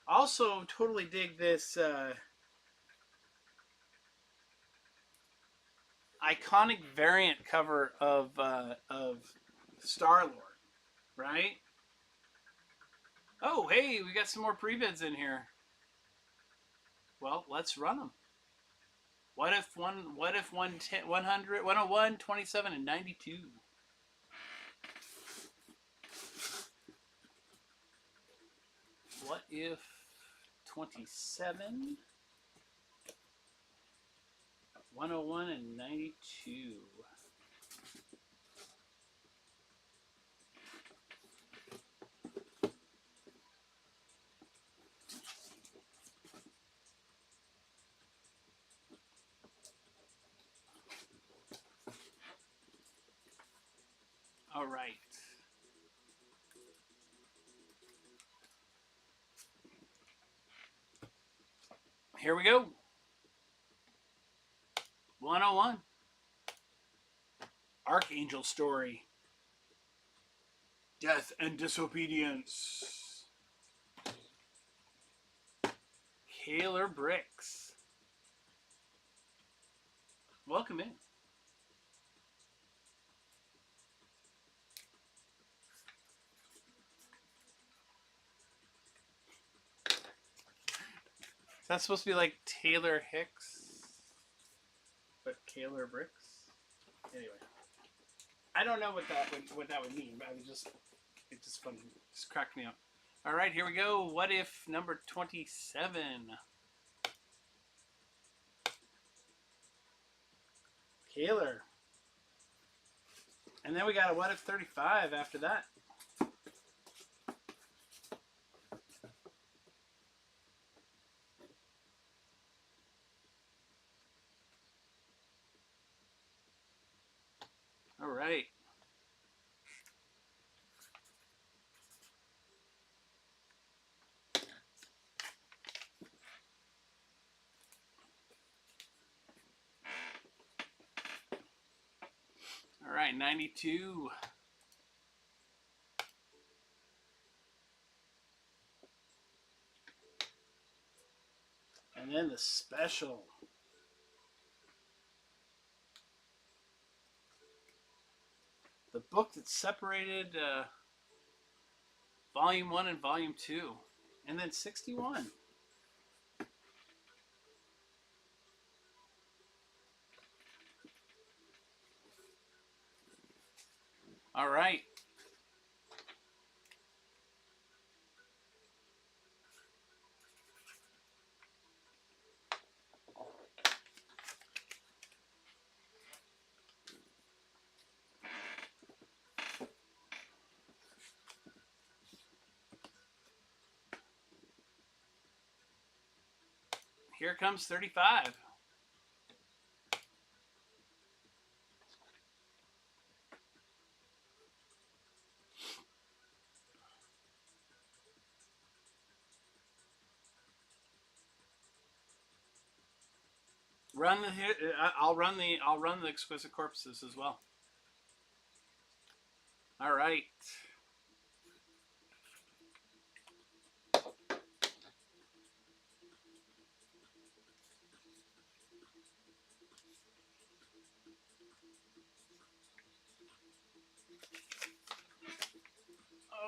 Also, totally dig this iconic variant cover of Star Lord, right? Oh, hey, we got some more pre-bids in here. Well, let's run them. What if 100, 101, 27, and 92? What if 27, 101, and 92? All right. Here we go. 101. Archangel story. Death and disobedience. Kaler Bricks. Welcome in. Is that supposed to be like Taylor Hicks, but Kaler Bricks? Anyway, I don't know what that would mean, but it just funny, just cracked me up. All right, here we go. What if number 27? Kaler. And then we got a what if 35 after that. All right. All right, 92. And then the special. The book that separated Volume 1 and Volume 2. And then 61. All right. Here comes 35. I'll run the exquisite corpses as well. All right.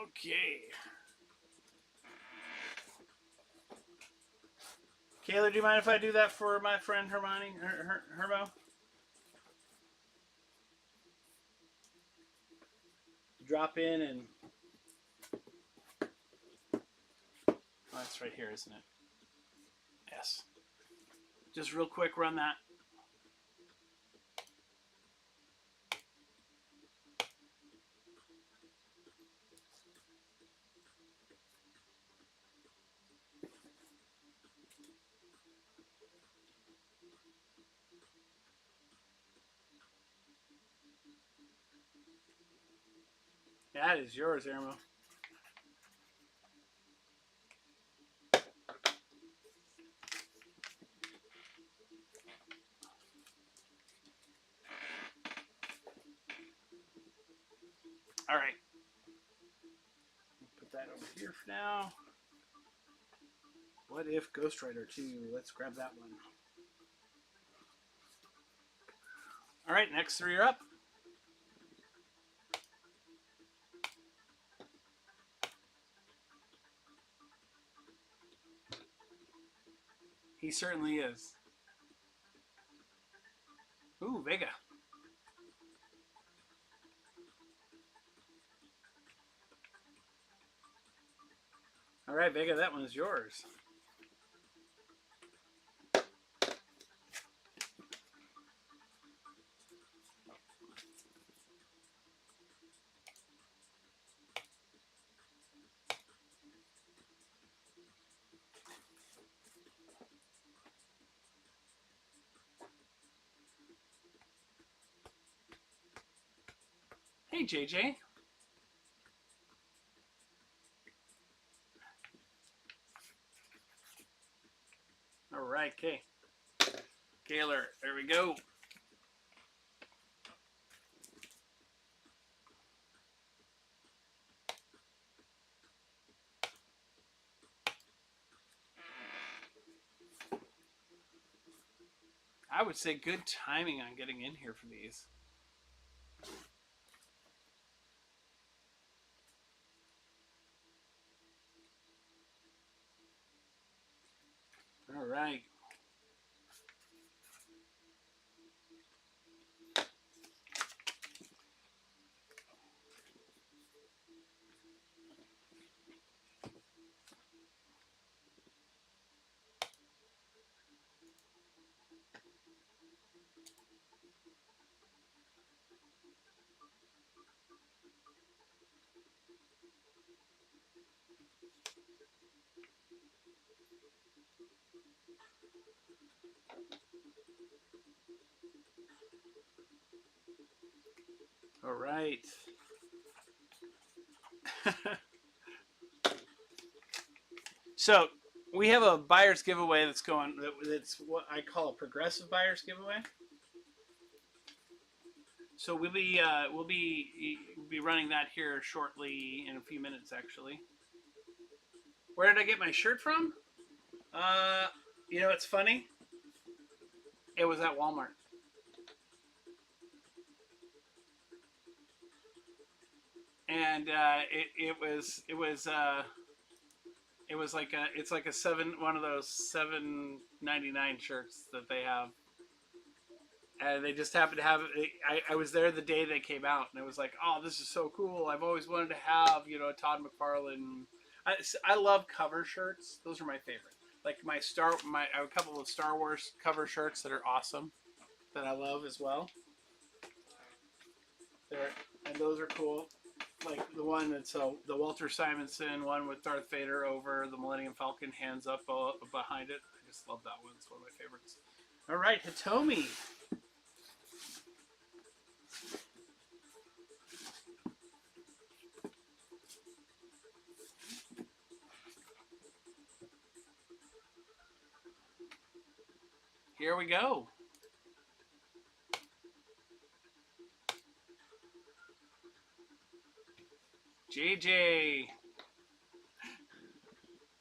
Okay. Kayla, do you mind if I do that for my friend Hermione? Hermo? Drop in and... Oh, that's right here, isn't it? Yes. Just real quick, run that. That is yours, Ermo. All right. Put that over here for now. What if Ghost Rider 2? Let's grab that one. All right, next three are up. He certainly is. Ooh, Vega. All right, Vega, that one's yours. Hey, JJ. All right, okay. Gaylor, there we go. I would say good timing on getting in here for these. All right. All right. So we have a buyer's giveaway that's going. That's what I call a progressive buyer's giveaway. So we'll be running that here shortly in a few minutes, actually. Where did I get my shirt from? Uh, it's funny. It was at Walmart. And it was like a one of those $7.99 shirts that they have, and they just happened to have it. I was there the day they came out, and it was like, oh, this is so cool. I've always wanted to have Todd McFarlane. I love cover shirts. Those are my favorite. Like I have a couple of Star Wars cover shirts that are awesome that I love as well. And those are cool. Like the one that's the Walter Simonson one with Darth Vader over the Millennium Falcon, hands up behind it. I just love that one. It's one of my favorites. All right, Hitomi. Here we go. JJ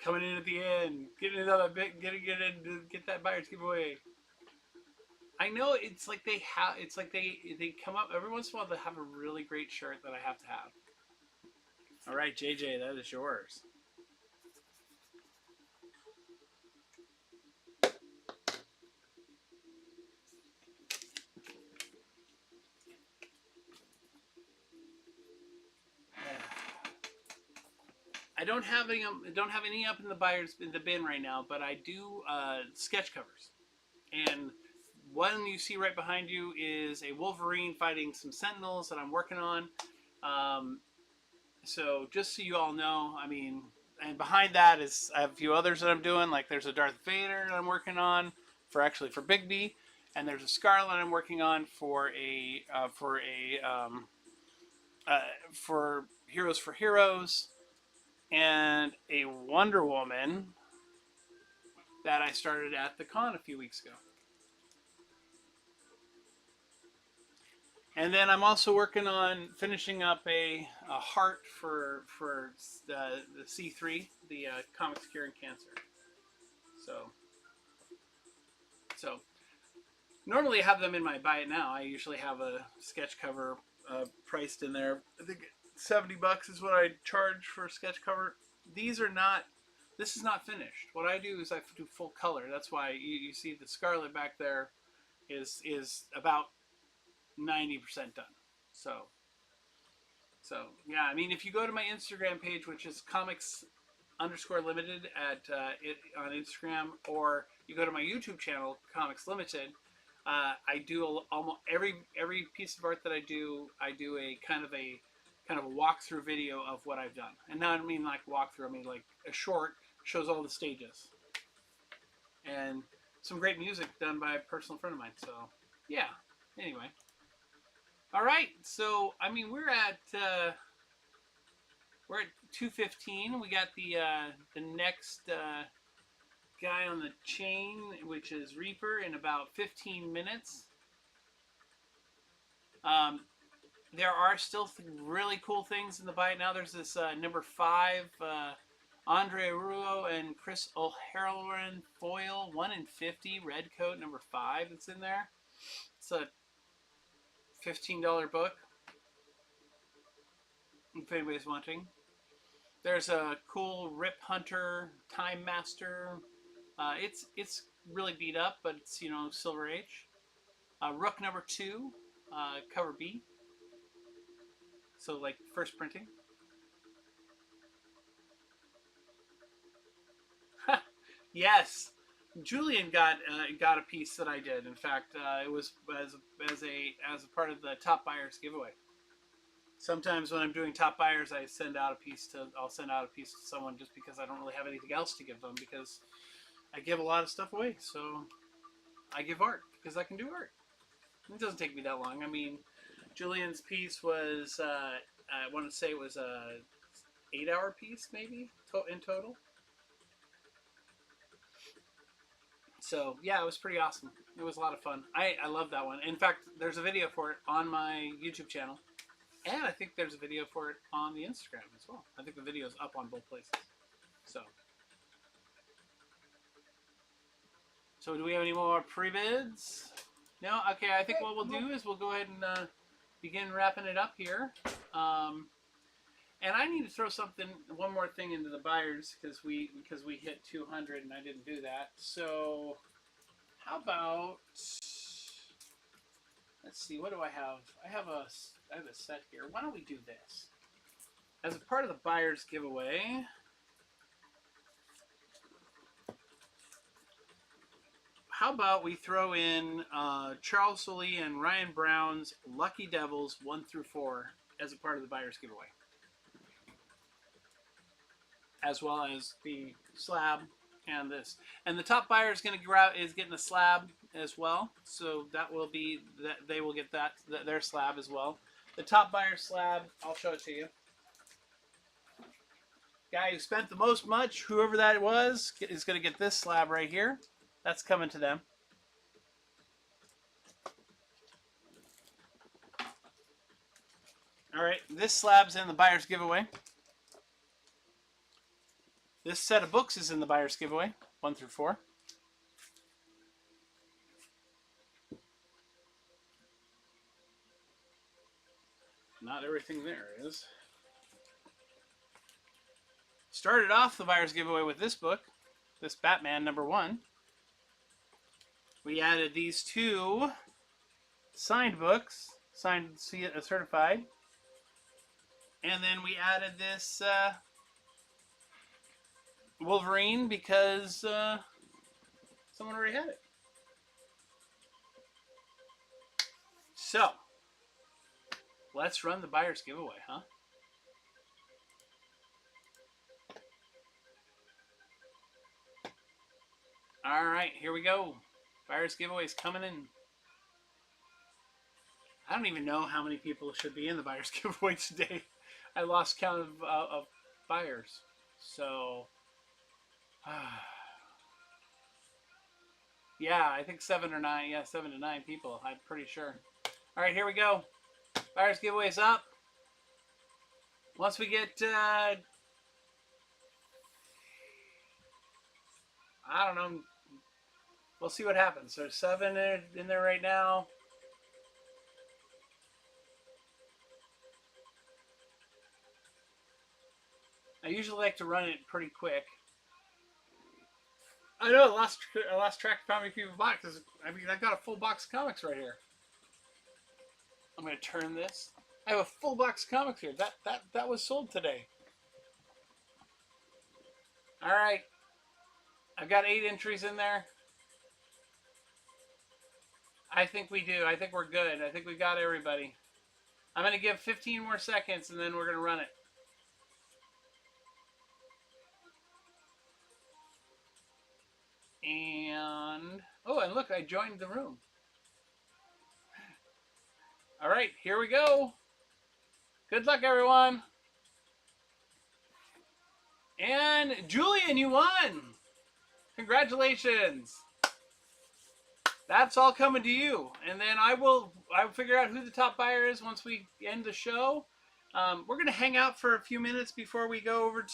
coming in at the end, getting another bit, get that buyer's giveaway. I know it's like they have. It's like they come up every once in a while. They have a really great shirt that I have to have. All right, JJ, that is yours. I don't have any up in the buyers in the bin right now, but I do sketch covers. And one you see right behind you is a Wolverine fighting some Sentinels that I'm working on. Um, so just so you all know, I mean, and behind that is I have a few others that I'm doing. Like there's a Darth Vader that I'm working on for Bigby, and there's a Scarlet I'm working on uh, for Heroes for Heroes, and a Wonder Woman that I started at the con a few weeks ago. And then I'm also working on finishing up a heart for the C3, the Comics Curing Cancer. So so normally I have them in my buy it now. I usually have a sketch cover priced in there. I think $70 is what I charge for a sketch cover. These are not. This is not finished. What I do is I do full color. That's why you see the Scarlet back there is about 90% done. So yeah, I mean, if you go to my Instagram page, which is comics_limited at on Instagram, or you go to my YouTube channel, Comics Limited, I do almost every piece of art that I do a kind of a walkthrough video of what I've done. And now I don't mean like walkthrough, I mean like a short shows all the stages and some great music done by a personal friend of mine. So yeah. Anyway, all right. So I mean, we're at 2:15. We got the next guy on the chain, which is Reaper, in about 15 minutes. Um, there are still really cool things in the bite now. There's this number 5 Andre Ruo and Chris O'Halloran foil 1 in 50 red coat number 5 that's in there. It's a $15 book if anybody's wanting. There's a cool Rip Hunter Time Master. It's really beat up, but it's Silver Age. Rook number 2, cover B. So like first printing. Yes, Julian got a piece that I did. In fact, it was as a part of the top buyers giveaway. Sometimes when I'm doing top buyers, I'll send out a piece to someone just because I don't really have anything else to give them because I give a lot of stuff away. So I give art because I can do art. It doesn't take me that long. I mean, Julian's piece was I want to say it was a 8-hour piece maybe in total. So yeah, it was pretty awesome. It was a lot of fun. I love that one. In fact, there's a video for it on my YouTube channel, and I think there's a video for it on the Instagram as well. I think the video is up on both places. So do we have any more pre-bids? No? Okay, I think what we'll do is we'll go ahead and begin wrapping it up here. And I need to throw one more thing into the buyers because we hit 200 and I didn't do that. So how about, let's see, what do I have? I have a set here. Why don't we do this? As a part of the buyers giveaway, how about we throw in Charles Soule and Ryan Brown's Lucky Devils 1 through 4 as a part of the buyers giveaway, as well as the slab and this. And the top buyer is getting the slab as well, so that will be that they will get their slab as well. The top buyer slab, I'll show it to you. Guy who spent the most much, whoever that was, is going to get this slab right here. That's coming to them. All right, this slab's in the buyer's giveaway. This set of books is in the buyer's giveaway, 1 through 4. not everything there is. Started off the buyer's giveaway with this book, this Batman #1. We added these 2 signed books, signed certified. And then we added this Wolverine because someone already had it. So, let's run the buyer's giveaway, huh? All right, here we go. Buyer's giveaway is coming in. I don't even know how many people should be in the buyer's giveaway today. I lost count of buyers. So, yeah, I think 7 or 9. Yeah, 7 to 9 people. I'm pretty sure. All right, here we go. Buyer's giveaway is up. Once we get, I don't know. We'll see what happens. There's 7 in there right now. I usually like to run it pretty quick. I know I lost track of how many people bought because I mean I got a full box of comics right here. I'm gonna turn this. I have a full box of comics here. That was sold today. All right, I've got 8 entries in there. I think we do. I think we're good. I think we got everybody. I'm gonna give 15 more seconds and then we're gonna run it. And oh, and look, I joined the room. All right, here we go. Good luck, everyone. And Julian, you won. Congratulations. That's all coming to you. And then I'll figure out who the top buyer is once we end the show. We're gonna hang out for a few minutes before we go over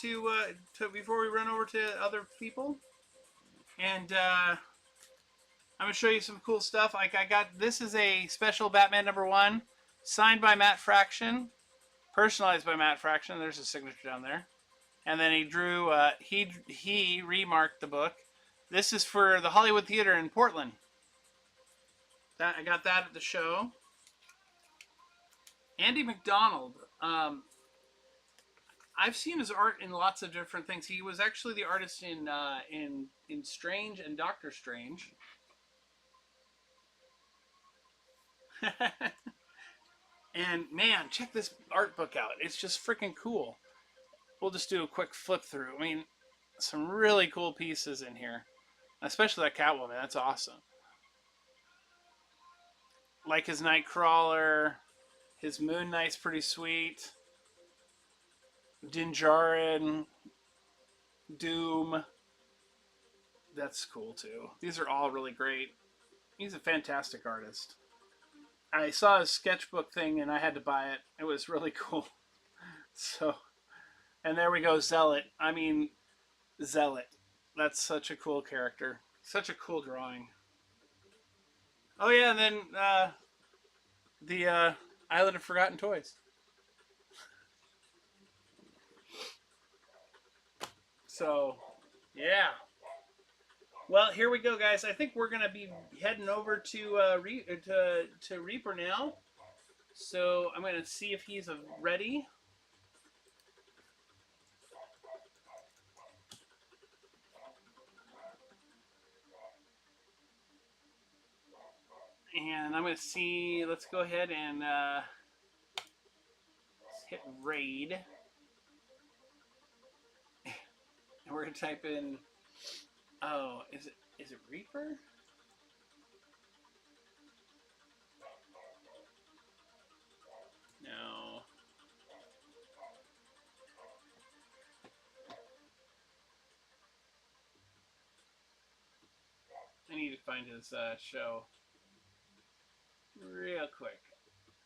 before we run over to other people. And I'm gonna show you some cool stuff. Like this is a special Batman #1, signed by Matt Fraction, personalized by Matt Fraction. There's a signature down there. And then he drew. He remarked the book. This is for the Hollywood Theater in Portland. I got that at the show. Andy McDonald. I've seen his art in lots of different things. He was actually the artist in Strange and Doctor Strange. And man, check this art book out. It's just freaking cool. We'll just do a quick flip through. I mean, some really cool pieces in here. Especially that Catwoman. That's awesome. Like his Nightcrawler. His Moon Knight's pretty sweet. Dinjarin. Doom. That's cool too. These are all really great. He's a fantastic artist. I saw his sketchbook thing and I had to buy it. It was really cool. So, and there we go, Zealot. I mean, Zealot. That's such a cool character. Such a cool drawing. Oh yeah, and then the Island of Forgotten Toys. So, yeah. Well, here we go, guys. I think we're gonna be heading over to Reaper now. So I'm gonna see if he's ready. And I'm gonna see. Let's go ahead and hit raid. And we're gonna type in. Oh, is it Reaper? No. I need to find his show real quick.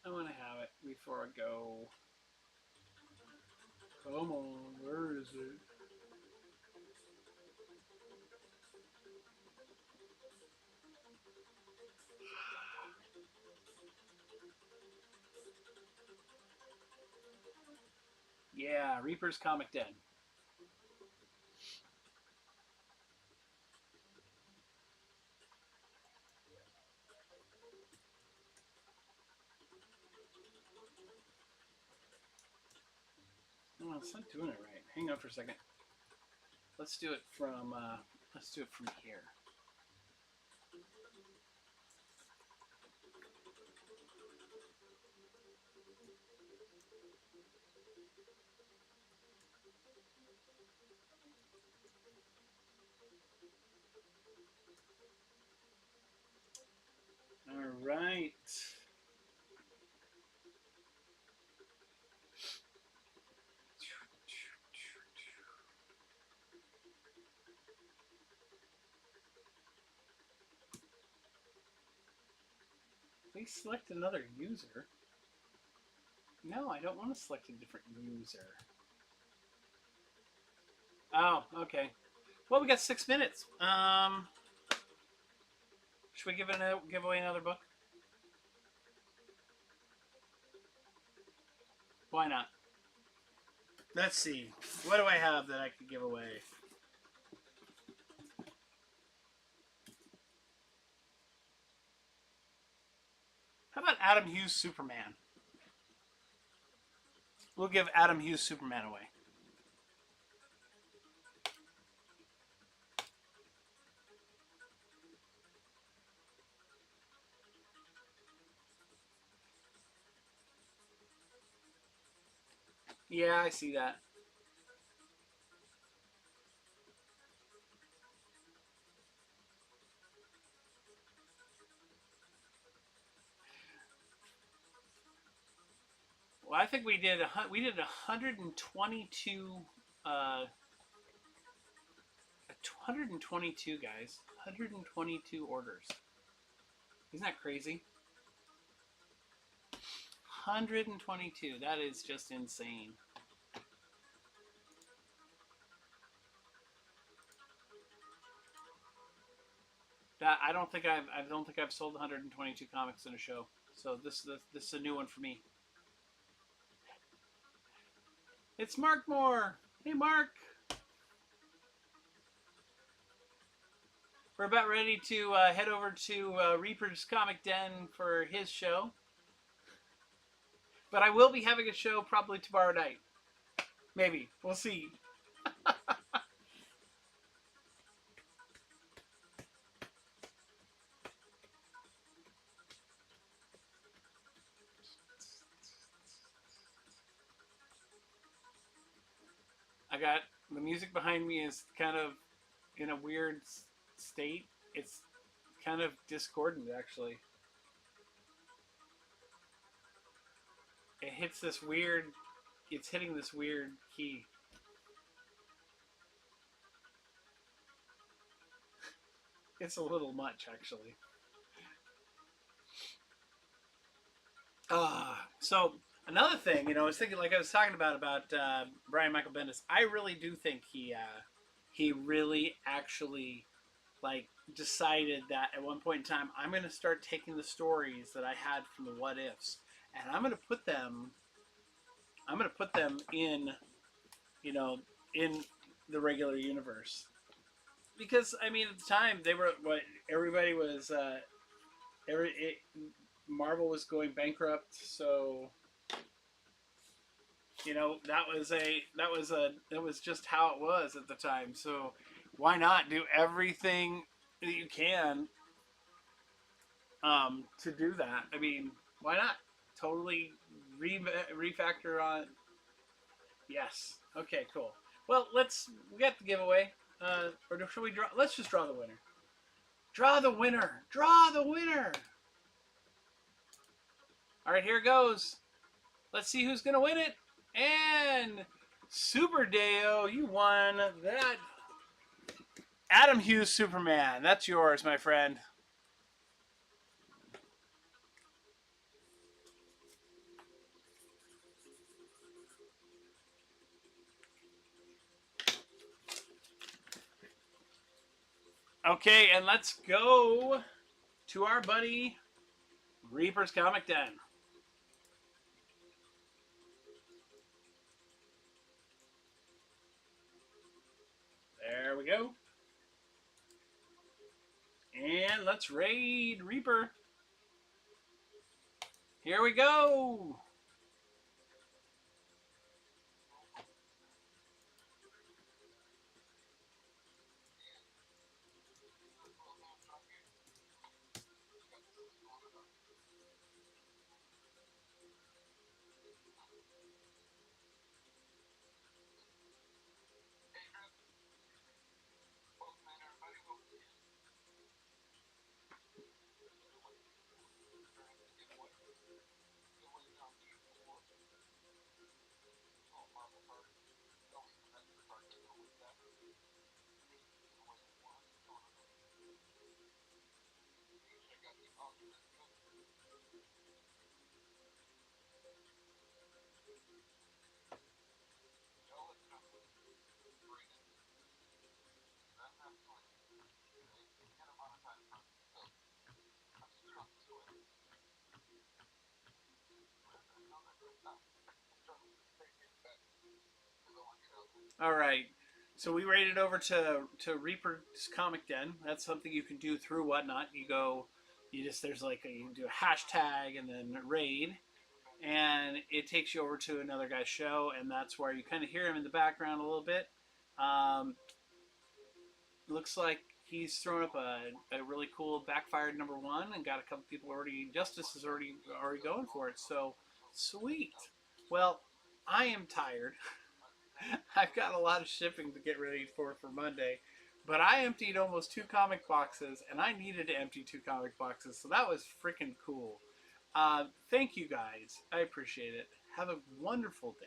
I want to have it before I go. Come on, where is it? Yeah, Reaper's Comic Den. Oh, it's not doing it right. Hang on for a second. Let's do it from here. All right. Please select another user. No, I don't want to select a different user. Oh, okay. Well, we got 6 minutes. Should we give away another book? Why not? Let's see. What do I have that I could give away? How about Adam Hughes Superman? We'll give Adam Hughes Superman away. Yeah, I see that. Well, I think we did 122 122 guys. 122 orders. Isn't that crazy? 122. That is just insane. That I don't think I've sold 122 comics in a show. So this is a new one for me. It's Mark Moore. Hey Mark. We're about ready to head over to Reaper's Comic Den for his show. But I will be having a show probably tomorrow night. Maybe. We'll see. I got the music behind me is kind of in a weird state. It's kind of discordant actually. It hits this weird. It's hitting this weird key. It's a little much actually. So another thing, I was thinking, like I was talking about Brian Michael Bendis. I really do think he really actually like decided that at one point in time I'm going to start taking the stories that I had from the What Ifs and I'm going to put them in in the regular universe because I mean at the time they were what everybody was Marvel was going bankrupt, so that was just how it was at the time. So why not do everything that you can to do that? I mean, why not? Totally refactor on. Yes. Okay. Cool. Well, we got the giveaway. Or should we draw? Let's just draw the winner. Draw the winner. Draw the winner. All right, here goes. Let's see who's gonna win it. And Super Deo, you won that Adam Hughes Superman. That's yours, my friend. Okay, and let's go to our buddy Reaper's Comic Den. There we go. And let's raid Reaper. Here we go. All right. So we raided over to Reaper's Comic Den. That's something you can do through Whatnot. You go, you just there's like you can do a hashtag and then raid, and it takes you over to another guy's show, and that's where you kind of hear him in the background a little bit. Um, Looks like he's thrown up a really cool backfired number one and got a couple people already. Justice is already going for it. So sweet. Well, I am tired. I've got a lot of shipping to get ready for Monday, but I emptied almost 2 comic boxes, and I needed to empty 2 comic boxes, so that was freaking cool. Thank you guys. I appreciate it. Have a wonderful day.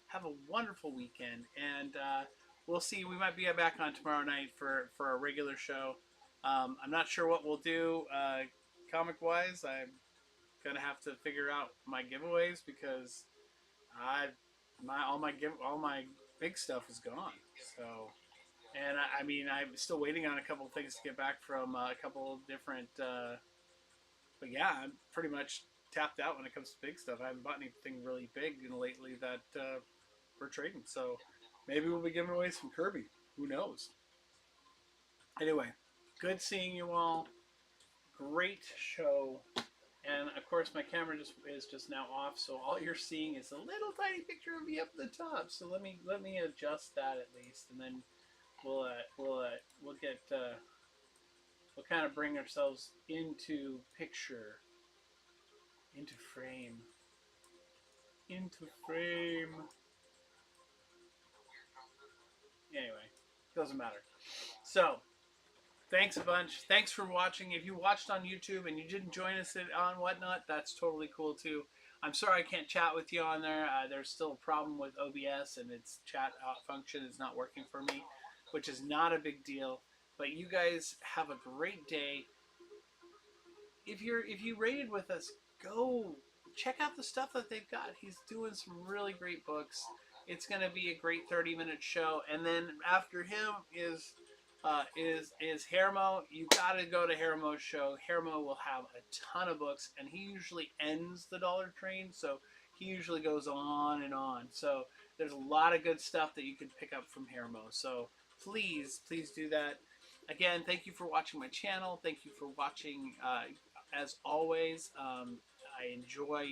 Have a wonderful weekend, and we'll see. We might be back on tomorrow night for a regular show. I'm not sure what we'll do comic wise. I'm gonna have to figure out my giveaways because I all my big stuff is gone. So, and I mean, I'm still waiting on a couple of things to get back from a couple of different. But yeah, I'm pretty much tapped out when it comes to big stuff. I haven't bought anything really big lately that we're trading. So maybe we'll be giving away some Kirby. Who knows? Anyway, good seeing you all. Great show. And of course, my camera is just now off, so all you're seeing is a little tiny picture of me up at the top. So let me adjust that at least, and then we'll get we'll kind of bring ourselves into picture, into frame, into frame. Anyway, doesn't matter. So thanks a bunch. Thanks for watching. If you watched on YouTube and you didn't join us on Whatnot, that's totally cool too. I'm sorry I can't chat with you on there. There's still a problem with OBS and its chat function is not working for me, which is not a big deal. But you guys have a great day. If you rated with us, go check out the stuff that they've got. He's doing some really great books. It's going to be a great 30-minute show, and then after him is Hermo. You got to go to Hermo's show. Hermo will have a ton of books, and he usually ends the Dollar Train, so he usually goes on and on. So there's a lot of good stuff that you can pick up from Hermo. So please do that. Again, thank you for watching my channel. Thank you for watching. As always, I enjoy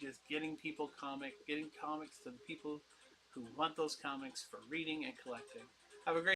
just getting comics to the people who want those comics for reading and collecting. Have a great